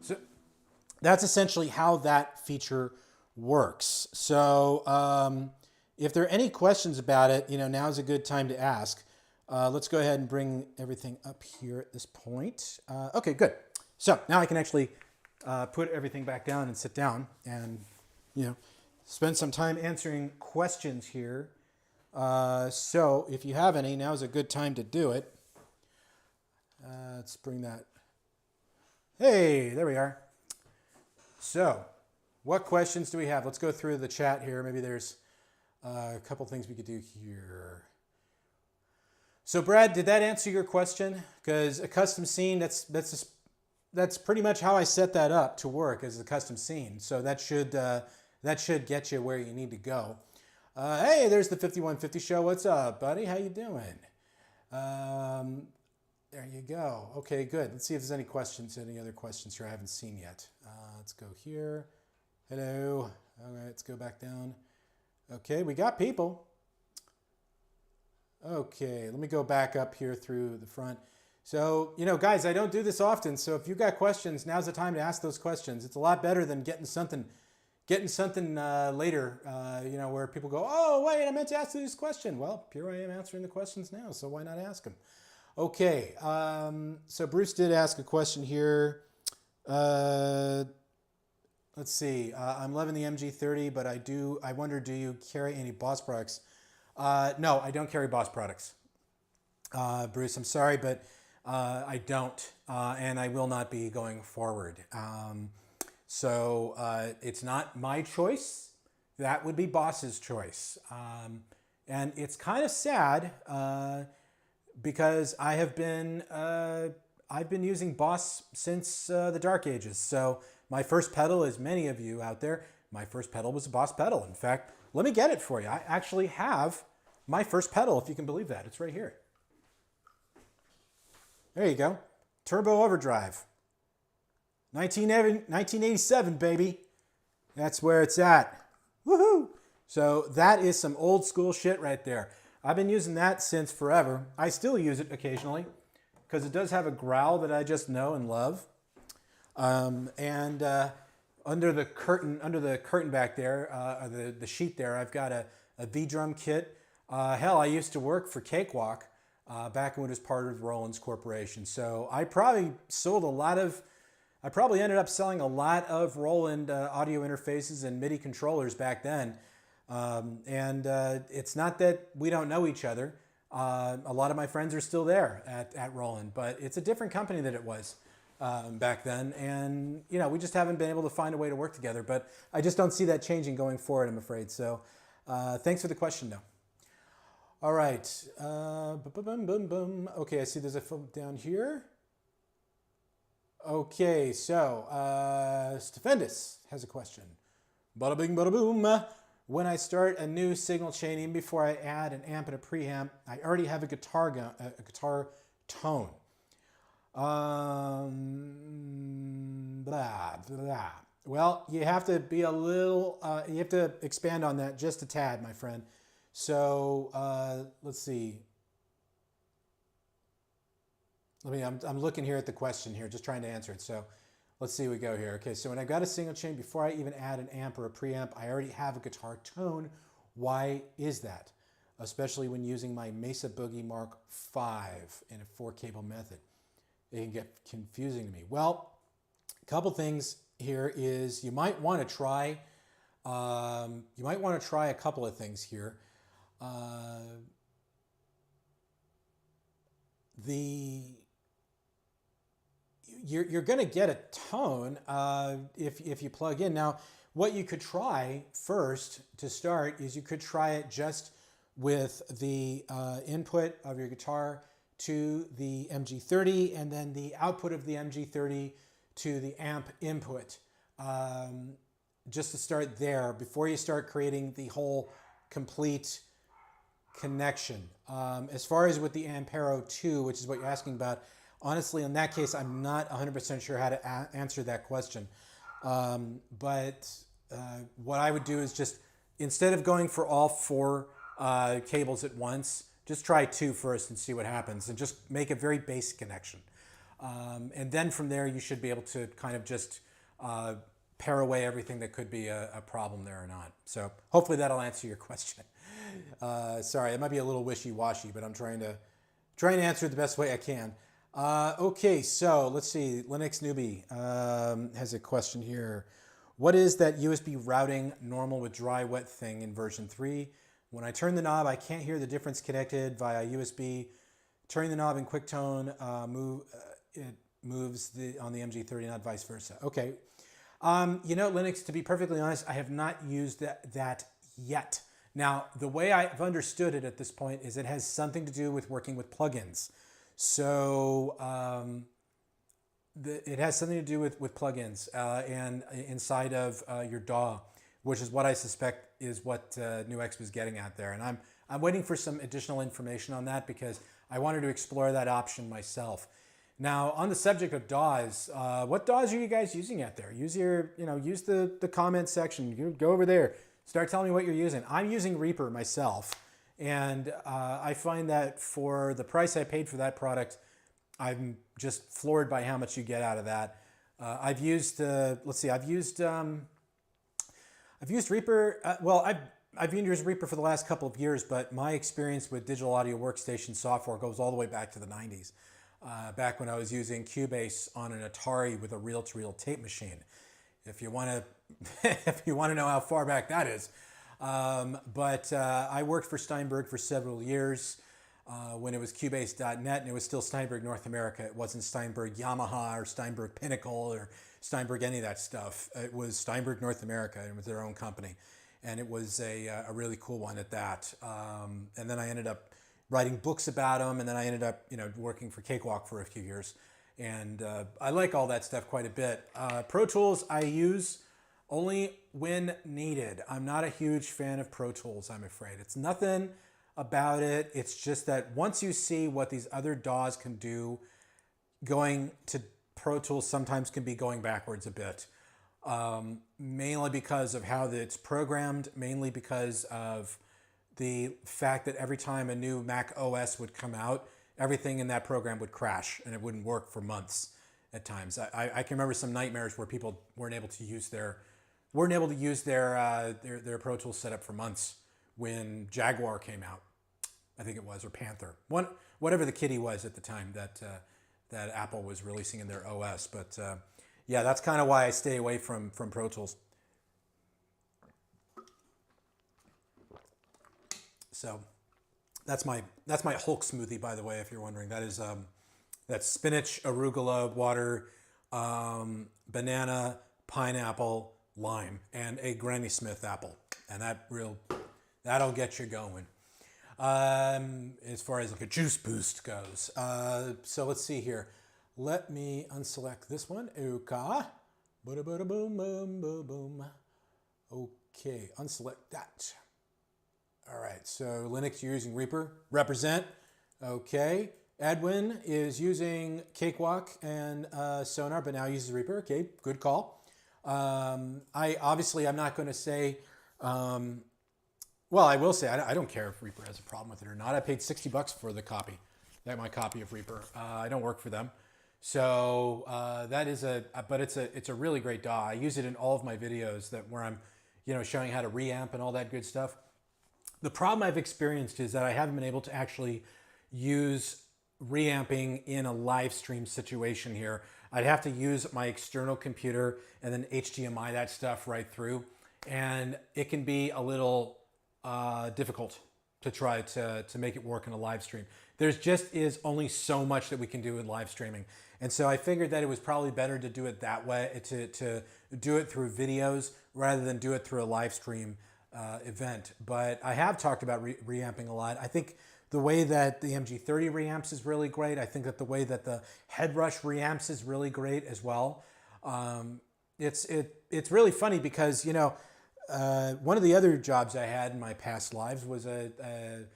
So that's essentially how that feature works. So if there are any questions about it, you know, now's a good time to ask. Let's go ahead and bring everything up here at this point. Okay, good. So now I can actually put everything back down and sit down and, you know, spend some time answering questions here. So if you have any, now's a good time to do it. Let's bring that. Hey, there we are. So what questions do we have? Let's go through the chat here. Maybe there's a couple things we could do here. So Brad, did that answer your question? Because a custom scene, that's pretty much how I set that up to work as a custom scene. So that should get you where you need to go. Hey, there's the 5150 show. What's up, buddy? How you doing? There you go. Okay, good. Let's see if there's any questions, any other questions here I haven't seen yet. Let's go here. Hello. All right, let's go back down. Okay, we got people. Okay, let me go back up here through the front. So, you know, guys, I don't do this often. So if you've got questions, now's the time to ask those questions. It's a lot better than getting something later, you know, where people go, oh, wait, I meant to ask you this question. Well, here I am answering the questions now, so why not ask them? Okay, so Bruce did ask a question here. Let's see, I'm loving the MG30, but I wonder, do you carry any Boss products? No, I don't carry Boss products. Bruce, I'm sorry, but I don't, and I will not be going forward. So it's not my choice. That would be Boss's choice. And it's kind of sad because I've been using Boss since the Dark Ages. So my first pedal, as many of you out there, my first pedal was a Boss pedal. In fact, let me get it for you. I actually have my first pedal, if you can believe that. It's right here. There you go. Turbo Overdrive. 1987, baby. That's where it's at. Woohoo! So that is some old school shit right there. I've been using that since forever. I still use it occasionally because it does have a growl that I just know and love. Under the curtain back there, the sheet there, I've got a V-drum kit. Hell, I used to work for Cakewalk back when it was part of Roland's Corporation. So I probably ended up selling a lot of Roland audio interfaces and MIDI controllers back then. It's not that we don't know each other. A lot of my friends are still there at Roland, but it's a different company than it was back then. And, you know, we just haven't been able to find a way to work together. But I just don't see that changing going forward, I'm afraid. So thanks for the question, though. All right. Boom, boom, boom. Okay, I see there's a film down here. Okay, so Stefendis has a question. Bada bing, bada boom. When I start a new signal chain, even before I add an amp and a preamp, I already have a guitar tone. Blah, blah. Well, you have to be a little, you have to expand on that just a tad, my friend. So let's see. I'm looking here at the question here, just trying to answer it. So let's see, we go here. Okay, so when I've got a single chain, before I even add an amp or a preamp, I already have a guitar tone. Why is that? Especially when using my Mesa Boogie Mark V in a 4-cable method. It can get confusing to me. Well, a couple things here is you might want to try a couple of things here. You're going to get a tone if you plug in. Now, what you could try first to start is you could try it just with the input of your guitar to the MG30 and then the output of the MG30 to the amp input. Just to start there before you start creating the whole complete connection. As far as with the Ampero 2, which is what you're asking about, honestly, in that case, I'm not 100% sure how to answer that question. But what I would do is just, instead of going for all 4 cables at once, just try 2 first and see what happens, and just make a very basic connection. And then from there, you should be able to kind of just pare away everything that could be a problem there or not. So hopefully that'll answer your question. Sorry, it might be a little wishy-washy, but I'm trying to answer it the best way I can. Okay, so let's see. Linux Newbie has a question here. What is that USB routing normal with dry wet thing in version 3? When I turn the knob, I can't hear the difference connected via USB. Turning the knob in QuickTone, it moves on the MG30, not vice versa. Okay. You know, Linux, to be perfectly honest, I have not used that yet. Now, the way I've understood it at this point is it has something to do with working with plugins. So it has something to do with plugins and inside of your DAW, which is what I suspect is what NuX was getting at there. And I'm waiting for some additional information on that because I wanted to explore that option myself. Now, on the subject of DAWs, what DAWs are you guys using out there? Use the comment section. You go over there. Start telling me what you're using. I'm using Reaper myself, and I find that for the price I paid for that product, I'm just floored by how much you get out of that. I've used Reaper. I've used Reaper for the last couple of years, but my experience with digital audio workstation software goes all the way back to the 90s. Back when I was using Cubase on an Atari with a reel-to-reel tape machine. If you want to know how far back that is. But I worked for Steinberg for several years when it was Cubase.net, and it was still Steinberg North America. It wasn't Steinberg Yamaha or Steinberg Pinnacle or Steinberg any of that stuff. It was Steinberg North America, and it was their own company. And it was a really cool one at that. And then I ended up writing books about them, and then I ended up working for Cakewalk for a few years. And I like all that stuff quite a bit. Pro Tools I use only when needed. I'm not a huge fan of Pro Tools, I'm afraid. It's nothing about it. It's just that once you see what these other DAWs can do, going to Pro Tools sometimes can be going backwards a bit. Mainly because of how it's programmed, mainly because of the fact that every time a new Mac OS would come out, everything in that program would crash and it wouldn't work for months at times. I can remember some nightmares where people weren't able to use their Pro Tools setup for months when Jaguar came out, I think it was, or Panther, whatever the kitty was at the time that Apple was releasing in their OS. But yeah, that's kind of why I stay away from Pro Tools. So That's my Hulk smoothie, by the way, if you're wondering. That is that's spinach, arugula, water, banana, pineapple, lime, and a Granny Smith apple, and that'll get you going. As far as like a juice boost goes. So let's see here. Let me unselect this one. Okay. Boom, boom, boom, boom. Okay, unselect that. All right, so Linux, you're using Reaper. Represent. Okay. Edwin is using Cakewalk and Sonar, but now uses Reaper. Okay, good call. I'm not going to say, well, I will say, I don't care if Reaper has a problem with it or not. I paid $60 for the copy, my copy of Reaper. I don't work for them. So that is but it's a really great DAW. I use it in all of my videos where I'm, showing how to reamp and all that good stuff. The problem I've experienced is that I haven't been able to actually use reamping in a live stream situation here. I'd have to use my external computer and then HDMI that stuff right through. And it can be a little difficult to try to make it work in a live stream. There's just is only so much that we can do in live streaming. And so I figured that it was probably better to do it that way, to do it through videos rather than do it through a live stream event. But I have talked about reamping a lot. I think the way that the MG30 reamps is really great. I think that the way that the Headrush reamps is really great as well. It's really funny because, one of the other jobs I had in my past lives was a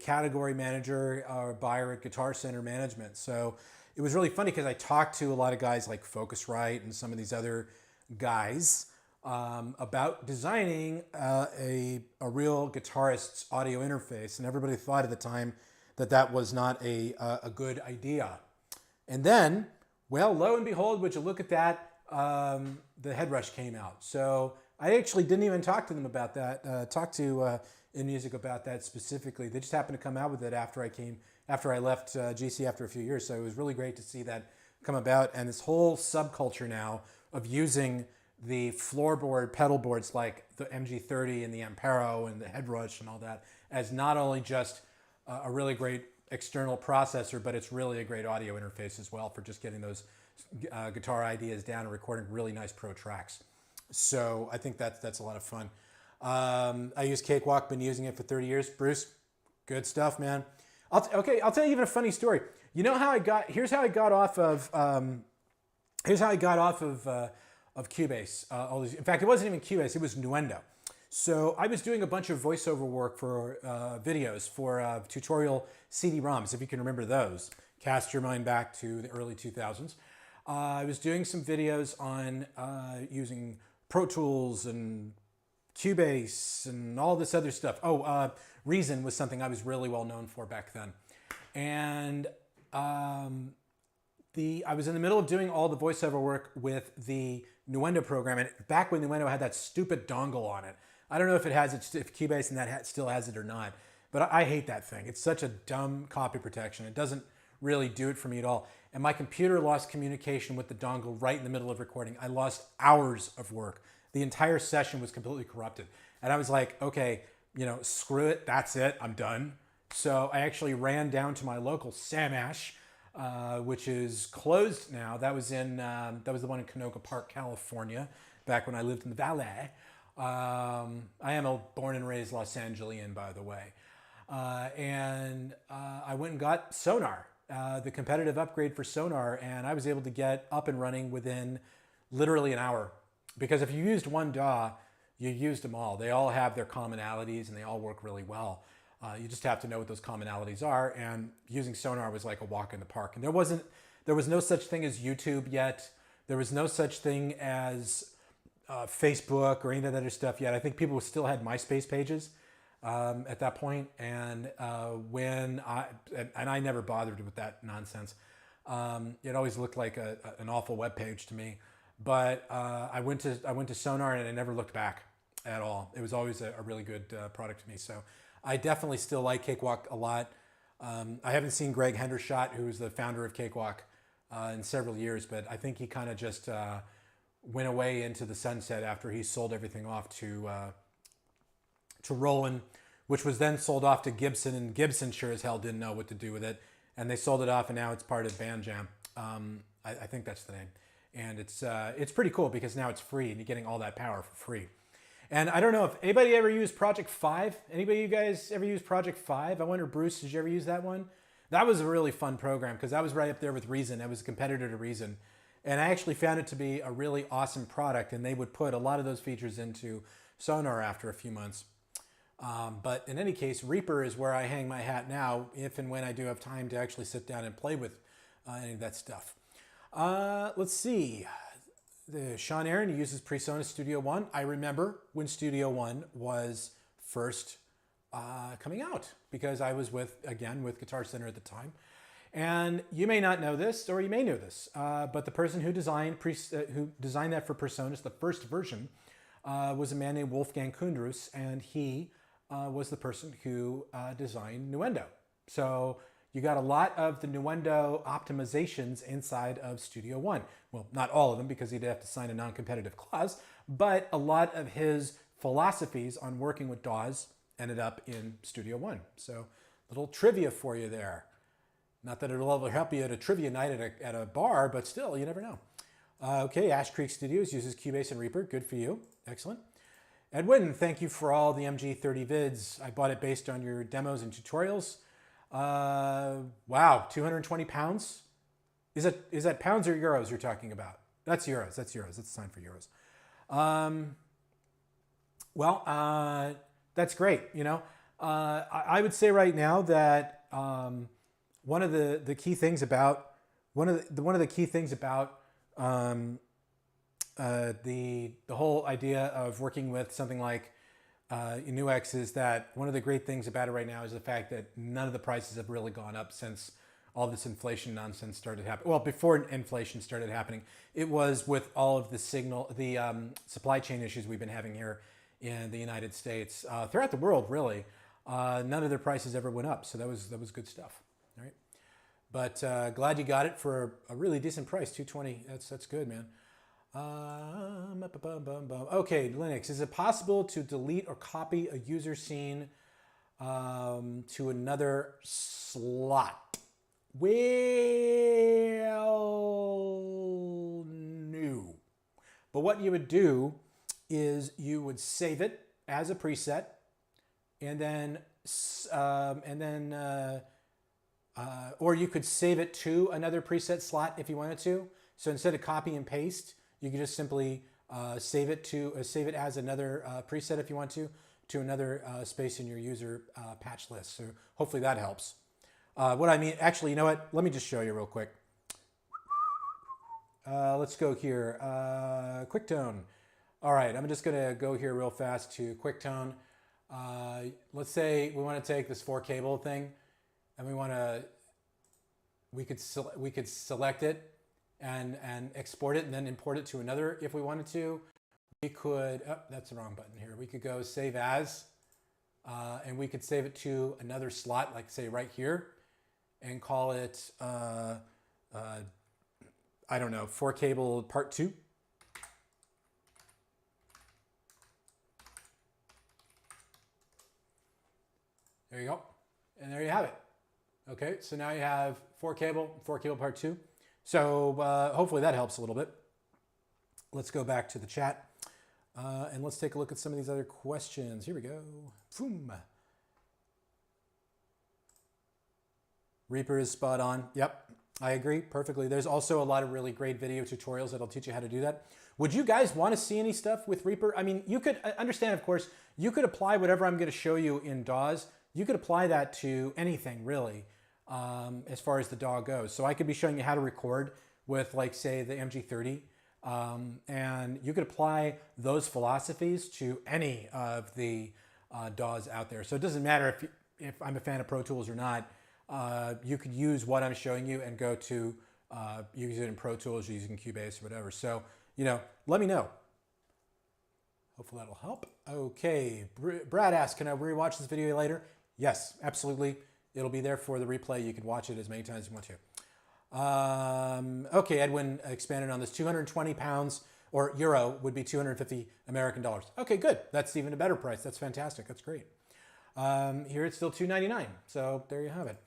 category manager or buyer at Guitar Center Management. So it was really funny because I talked to a lot of guys like Focusrite and some of these other guys about designing a real guitarist's audio interface. And everybody thought at the time that was not a good idea. And then, well, lo and behold, would you look at that, the Headrush came out. So I actually didn't even talk to them about that, talk to InMusic about that specifically. They just happened to come out with it after I left GC after a few years. So it was really great to see that come about. And this whole subculture now of using the floorboard pedal boards like the MG30 and the Ampero and the Headrush and all that as not only just a really great external processor, but it's really a great audio interface as well for just getting those guitar ideas down and recording really nice pro tracks. So I think that's a lot of fun. I use Cakewalk, been using it for 30 years. Bruce, good stuff, man. I'll tell you even a funny story. You know how here's how I got off of Cubase. In fact, it wasn't even Cubase, it was Nuendo. So I was doing a bunch of voiceover work for videos for tutorial CD-ROMs, if you can remember those. Cast your mind back to the early 2000s. I was doing some videos on using Pro Tools and Cubase and all this other stuff. Reason was something I was really well known for back then. And I was in the middle of doing all the voiceover work with the Nuendo program, and back when Nuendo had that stupid dongle on it. I don't know if Cubase and that still has it or not, but I hate that thing. It's such a dumb copy protection. It doesn't really do it for me at all. And my computer lost communication with the dongle right in the middle of recording. I lost hours of work. The entire session was completely corrupted. And I was like, okay, screw it. That's it. I'm done. So I actually ran down to my local Samash, which is closed now. That was the one in Canoga Park, California, back when I lived in the Valley. I am a born and raised Los Angelian, by the way. And I went and got Sonar, the competitive upgrade for Sonar, and I was able to get up and running within literally an hour. Because if you used one DAW, you used them all. They all have their commonalities and they all work really well. You just have to know what those commonalities are, and using Sonar was like a walk in the park. And there was no such thing as YouTube yet. There was no such thing as Facebook or any of that other stuff yet. I think people still had MySpace pages at that point, and I never bothered with that nonsense. It always looked like an awful web page to me. But I went to Sonar and I never looked back at all. It was always a really good product to me. So I definitely still like Cakewalk a lot. I haven't seen Greg Hendershot, who is the founder of Cakewalk, in several years, but I think he kind of just went away into the sunset after he sold everything off to Roland which was then sold off to Gibson, and Gibson sure as hell didn't know what to do with it, and they sold it off, and now it's part of Bandjam. I think that's the name, and it's pretty cool because now it's free, and you're getting all that power for free. And I don't know if anybody ever used Project 5. Anybody you guys ever used Project 5? I wonder, Bruce, did you ever use that one? That was a really fun program because that was right up there with Reason. That was a competitor to Reason. And I actually found it to be a really awesome product, and they would put a lot of those features into Sonar after a few months. But in any case, Reaper is where I hang my hat now, if and when I do have time to actually sit down and play with any of that stuff. Let's see. Sean Aaron uses PreSonus Studio One. I remember when Studio One was first coming out because I was with Guitar Center at the time. And you may not know this, or you may know this, but the person who designed that for PreSonus, the first version, was a man named Wolfgang Kundrus, and he was the person who designed Nuendo. So you got a lot of the Nuendo optimizations inside of Studio One. Well, not all of them because he'd have to sign a non-competitive clause, but a lot of his philosophies on working with DAWs ended up in Studio One. So little trivia for you there. Not that it'll ever help you at a trivia night at a bar, but still, you never know. Okay, Ash Creek Studios uses Cubase and Reaper. Good for you. Excellent. Edwin, thank you for all the MG30 vids. I bought it based on your demos and tutorials. Wow, 220 pounds? Is that pounds or euros you're talking about? That's euros. That's euros. That's a sign for euros. That's great. You know, I would say right now that one of the key things about the whole idea of working with something like NuX is that one of the great things about it right now is the fact that none of the prices have really gone up since all this inflation nonsense started happening. Well, before inflation started happening, it was with all of the supply chain issues we've been having here in the United States, throughout the world, really. None of their prices ever went up, so that was good stuff. All right, but glad you got it for a really decent price, $220. That's good, man. Okay, Linux. Is it possible to delete or copy a user scene to another slot? Well, no. But what you would do is you would save it as a preset, and then or you could save it to another preset slot if you wanted to. So instead of copy and paste, you can just simply save it as another preset if you want to another space in your user patch list. So hopefully that helps. What I mean, actually, you know what? Let me just show you real quick. Let's go here. QuickTone. All right, I'm just gonna go here real fast to QuickTone. Let's say we want to take this 4 cable thing, and we could select it and export it and then import it to another if we wanted to. We could, oh, that's the wrong button here. We could go save as, and we could save it to another slot, like say right here, and call it, I don't know, 4 cable part 2. There you go. And there you have it. Okay, so now you have 4 cable part 2. So hopefully that helps a little bit. Let's go back to the chat and let's take a look at some of these other questions. Here we go. Boom. Reaper is spot on. Yep, I agree perfectly. There's also a lot of really great video tutorials that'll teach you how to do that. Would you guys want to see any stuff with Reaper? I mean, you could understand, of course, you could apply whatever I'm going to show you in DAWs. You could apply that to anything, really. As far as the DAW goes. So I could be showing you how to record with, like, say, the MG30. And you could apply those philosophies to any of the DAWs out there. So it doesn't matter if I'm a fan of Pro Tools or not. You could use what I'm showing you and go to use it in Pro Tools, using Cubase or whatever. So, you know, let me know. Hopefully that'll help. Okay, Brad asks, can I rewatch this video later? Yes, absolutely. It'll be there for the replay. You can watch it as many times as you want to. Okay, Edwin expanded on this. 220 pounds or euro would be 250 American dollars. Okay, good. That's even a better price. That's fantastic. That's great. Here it's still $299. So there you have it.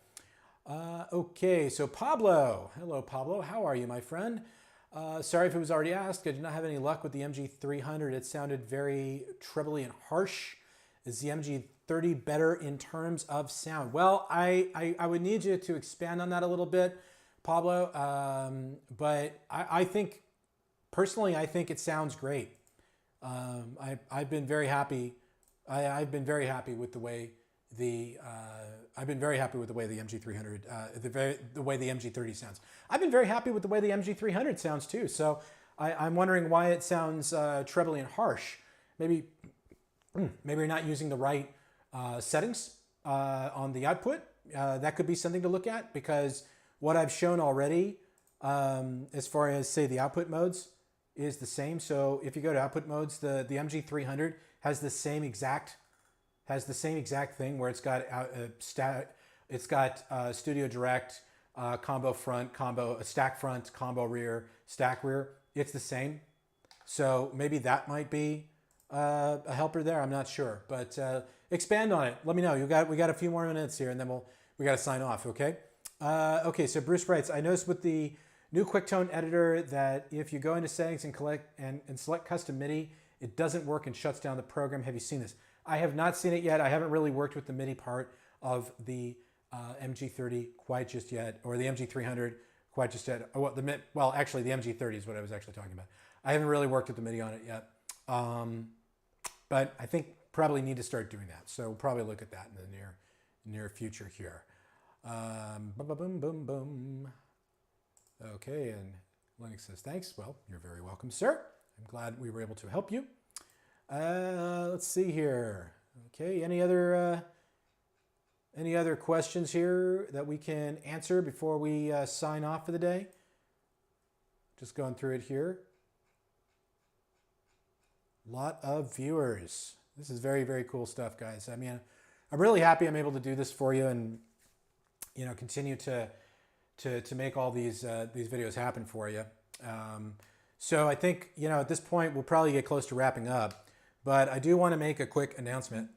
Okay, so Pablo. Hello, Pablo. How are you, my friend? Sorry if it was already asked. I did not have any luck with the MG300. It sounded very trebly and harsh. Is the MG30 better in terms of sound? Well, I would need you to expand on that a little bit, Pablo. But I think, personally, I think it sounds great. I've been very happy. I've been very happy with the way the MG300, the way the MG30 sounds. I've been very happy with the way the MG300 sounds too. So I'm wondering why it sounds trebly and harsh. Maybe you're not using the right settings on the output. That could be something to look at, because what I've shown already, as far as say the output modes, is the same. So if you go to output modes, the MG300 has the same exact thing, where it's got Studio Direct, combo front, stack front, combo rear, stack rear. It's the same. So maybe that might be a helper there. I'm not sure, but expand on it. Let me know. We got a few more minutes here, and then we got to sign off. Okay. Okay. So Bruce writes, I noticed with the new QuickTone editor that if you go into settings and select custom MIDI, it doesn't work and shuts down the program. Have you seen this? I have not seen it yet. I haven't really worked with the MIDI part of the MG30 quite just yet, or the MG300 quite just yet. Well, actually, the MG30 is what I was actually talking about. I haven't really worked with the MIDI on it yet, but I think probably need to start doing that. So we'll probably look at that in the near future here. Boom, boom, boom. Okay, and Linux says thanks. Well, you're very welcome, sir. I'm glad we were able to help you. Let's see here. Okay, any other questions here that we can answer before we sign off for the day? Just going through it here. Lot of viewers. This is very, very cool stuff, guys. I mean, I'm really happy I'm able to do this for you, and continue to make all these videos happen for you. So I think, at this point, we'll probably get close to wrapping up, but I do want to make a quick announcement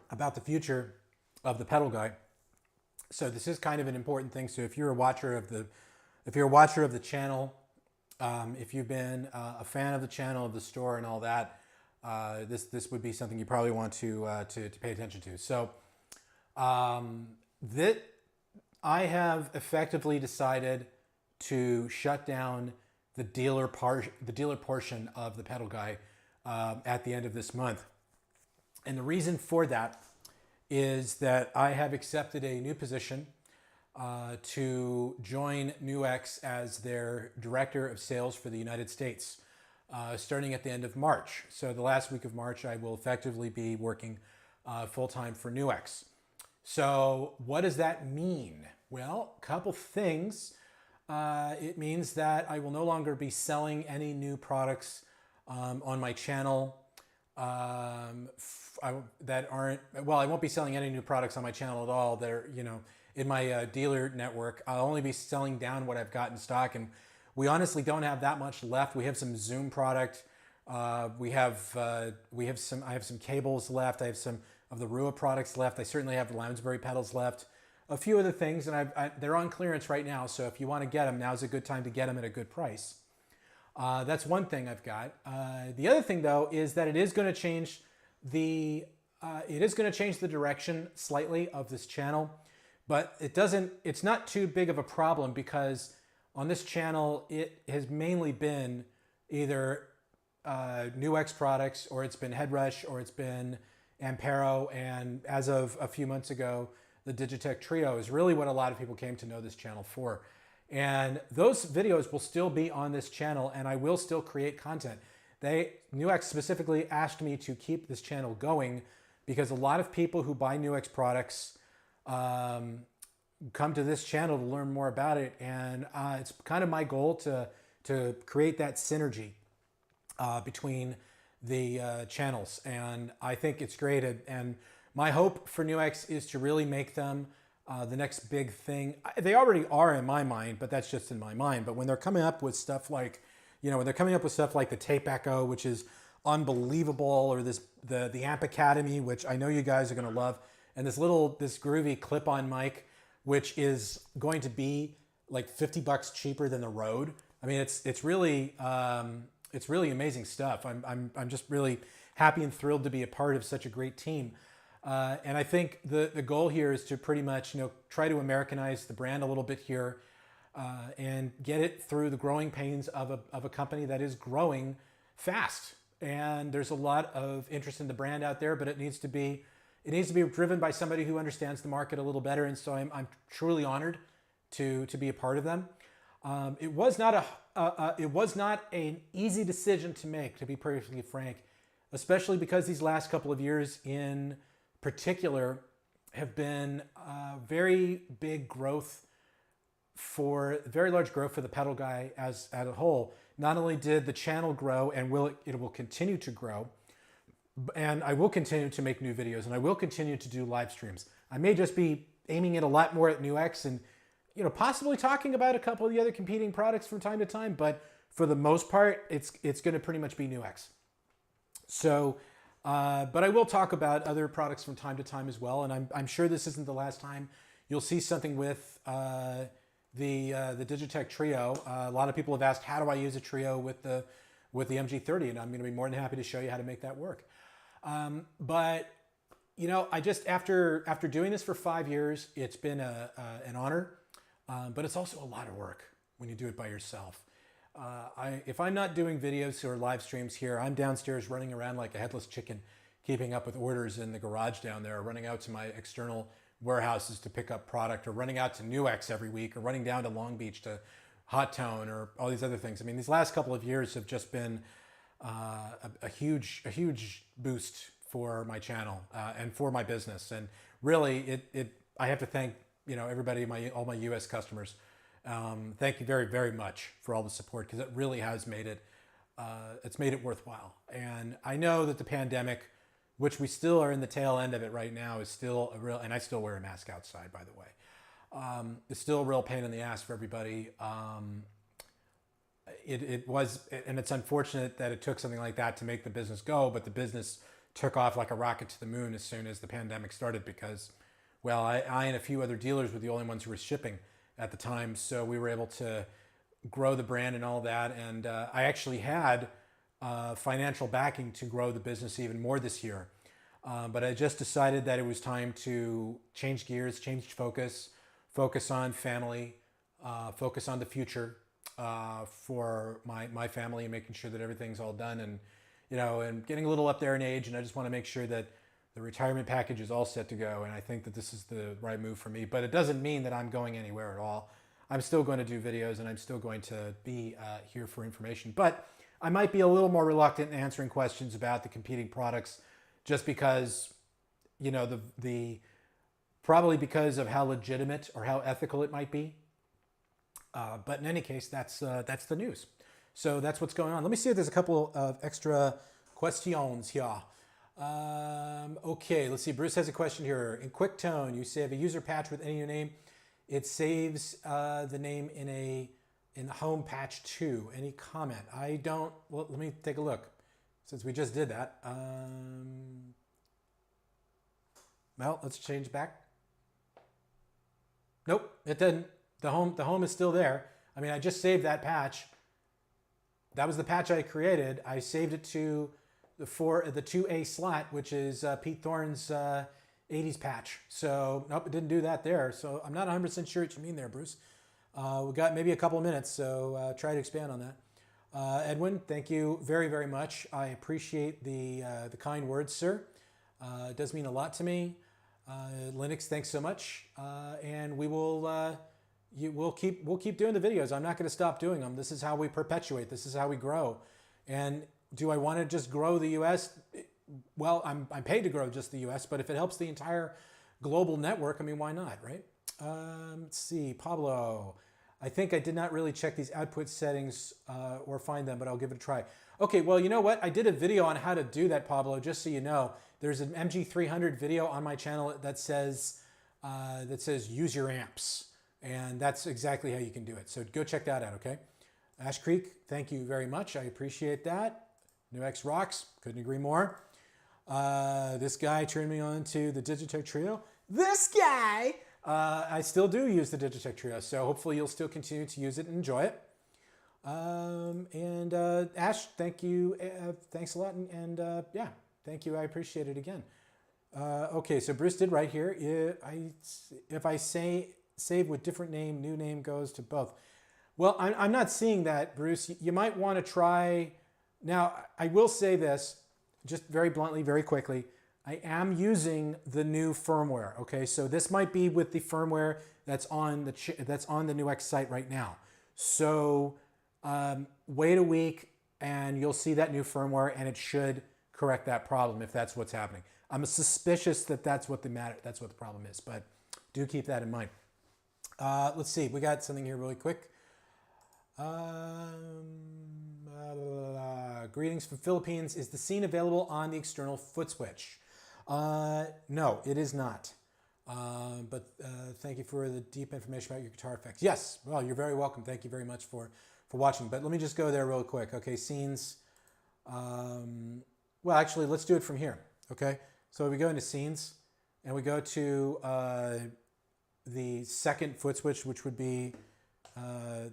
about the future of the pedal guy. So this is kind of an important thing. So if you're a watcher of the channel, if you've been a fan of the channel, of the store, and all that, this would be something you probably want to pay attention to. So that I have effectively decided to shut down the dealer portion of the pedal guy at the end of this month. And the reason for that is that I have accepted a new position to join NuX as their Director of Sales for the United States, starting at the end of March. So the last week of March, I will effectively be working full-time for NuX. So what does that mean? Well, a couple things. It means that I will no longer be selling any new products on my channel I won't be selling any new products on my channel at all. They're, in my dealer network. I'll only be selling down what I've got in stock, and we honestly don't have that much left. We have some Zoom product. I have some cables left. I have some of the Rua products left. I certainly have the Lounsbury pedals left. A few other things, and they're on clearance right now. So if you want to get them, now's a good time to get them at a good price. That's one thing I've got. The other thing, though, is that it is going to change the direction slightly of this channel, but it's not too big of a problem, because on this channel it has mainly been either NuX products, or it's been Headrush, or it's been Ampero, and as of a few months ago, the Digitech Trio is really what a lot of people came to know this channel for. And those videos will still be on this channel, and I will still create content. NuX specifically asked me to keep this channel going because a lot of people who buy NuX products come to this channel to learn more about it. And it's kind of my goal to create that synergy between the channels. And I think it's great. And my hope for NuX is to really make them the next big thing. They already are in my mind, but that's just in my mind. But when they're coming up with stuff like, when they're coming up with stuff like the Tape Echo, which is unbelievable, or the Amp Academy, which I know you guys are going to love, and this groovy clip-on mic, which is going to be like 50 bucks cheaper than the Rode. I mean, it's really amazing stuff. I'm just really happy and thrilled to be a part of such a great team. And I think the goal here is to pretty much, try to Americanize the brand a little bit here, and get it through the growing pains of a company that is growing fast. And there's a lot of interest in the brand out there, but it needs to be driven by somebody who understands the market a little better. And so I'm truly honored to be a part of them. It was not an easy decision to make, to be perfectly frank, especially because these last couple of years in particular have been very large growth for the pedal guy as a whole. Not only did the channel grow, and it will continue to grow, and I will continue to make new videos, and I will continue to do live streams. I may just be aiming it a lot more at NuX, and possibly talking about a couple of the other competing products from time to time, but for the most part, it's going to pretty much be NuX. So, but I will talk about other products from time to time as well, and I'm sure this isn't the last time you'll see something with the Digitech Trio. A lot of people have asked, how do I use a Trio with the MG30? And I'm going to be more than happy to show you how to make that work. But I just after doing this for 5 years, it's been an honor, but it's also a lot of work when you do it by yourself. If I'm not doing videos or live streams here, I'm downstairs running around like a headless chicken, keeping up with orders in the garage down there, running out to my external warehouses to pick up product, or running out to NuX every week, or running down to Long Beach to Hot Tone, or all these other things. I mean, these last couple of years have just been a huge boost for my channel and for my business. And really, I have to thank everybody, all my U.S. customers. Thank you very, very much for all the support, because it really has made it worthwhile. And I know that the pandemic, which we still are in the tail end of it right now, is still a real, and I still wear a mask outside, by the way. It's still a real pain in the ass for everybody. It was, and it's unfortunate that it took something like that to make the business go, but the business took off like a rocket to the moon as soon as the pandemic started, because, well, I and a few other dealers were the only ones who were shipping at the time, so we were able to grow the brand and all that. And I actually had financial backing to grow the business even more this year. But I just decided that it was time to change gears, change focus on family, focus on the future for my family, and making sure that everything's all done. And, and getting a little up there in age, and I just want to make sure that the retirement package is all set to go. And I think that this is the right move for me, but it doesn't mean that I'm going anywhere at all. I'm still going to do videos, and I'm still going to be here for information, but I might be a little more reluctant in answering questions about the competing products, just because, probably because of how legitimate or how ethical it might be. But in any case, that's the news. So that's what's going on. Let me see if there's a couple of extra questions here. Okay, let's see. Bruce has a question here. In quick tone, you save a user patch with any name. It saves the name in the home patch too. Any comment? I don't. Well, let me take a look, since we just did that. Well, let's change back. Nope, it didn't. The home is still there. I mean, I just saved that patch. That was the patch I created. I saved it to the 2A slot, which is Pete Thorne's 80s patch. So nope, it didn't do that there. So I'm not 100% sure what you mean there, Bruce. We've got maybe a couple of minutes, so try to expand on that. Edwin, thank you very, very much. I appreciate the kind words, sir. It does mean a lot to me. Linux, thanks so much. And we will we'll keep doing the videos. I'm not going to stop doing them. This is how we perpetuate. This is how we grow. And do I want to just grow the U.S.? Well, I'm paid to grow just the U.S., but if it helps the entire global network, I mean, why not, right? Let's see, Pablo. I think I did not really check these output settings or find them, but I'll give it a try. Okay, well, you know what? I did a video on how to do that, Pablo, just so you know. There's an MG300 video on my channel that says use your amps, and that's exactly how you can do it. So go check that out, okay? Ash Creek, thank you very much. I appreciate that. NuX rocks. Couldn't agree more. This guy turned me on to the Digitech Trio. This guy! I still do use the Digitech Trio, so hopefully you'll still continue to use it and enjoy it. Ash, thank you. Thanks a lot. And yeah, thank you. I appreciate it again. Okay, so Bruce did right here. If I say save with different name, new name goes to both. Well, I'm not seeing that, Bruce. You might want to try. Now, I will say this, just very bluntly, very quickly. I am using the new firmware. Okay, so this might be with the firmware that's on the NuX site right now. So wait a week, and you'll see that new firmware, and it should correct that problem if that's what's happening. I'm suspicious that that's what the problem is, but do keep that in mind. Let's see, we got something here really quick. Greetings from Philippines. Is the scene available on the external foot switch? No, it is not. But thank you for the deep information about your guitar effects. Yes, well, you're very welcome. Thank you very much for watching. But let me just go there real quick. Okay, scenes. Well, actually, let's do it from here. Okay, so we go into scenes, and we go to the second foot switch, which would be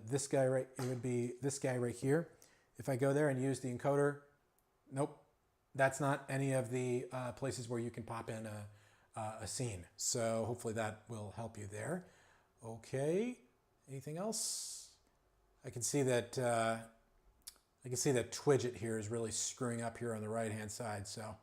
this guy right. It would be this guy right here. If I go there and use the encoder, nope, that's not any of the places where you can pop in a scene. So hopefully that will help you there. Okay, anything else? I can see that Twidget here is really screwing up here on the right-hand side. So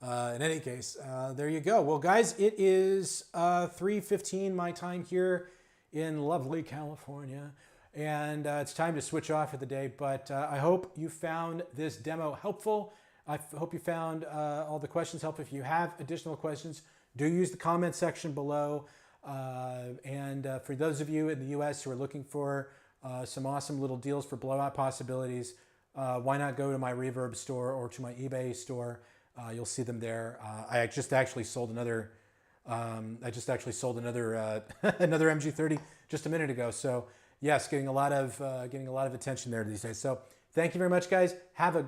in any case, there you go. Well, guys, it is 3:15 my time here in lovely California. And it's time to switch off for the day. But I hope you found this demo helpful. I hope you found all the questions helpful. If you have additional questions, do use the comment section below. For those of you in the US who are looking for some awesome little deals for blowout possibilities, why not go to my Reverb store or to my eBay store? You'll see them there. I just actually sold another. Another MG30 just a minute ago. So yes, getting a lot of attention there these days. So thank you very much, guys. Have a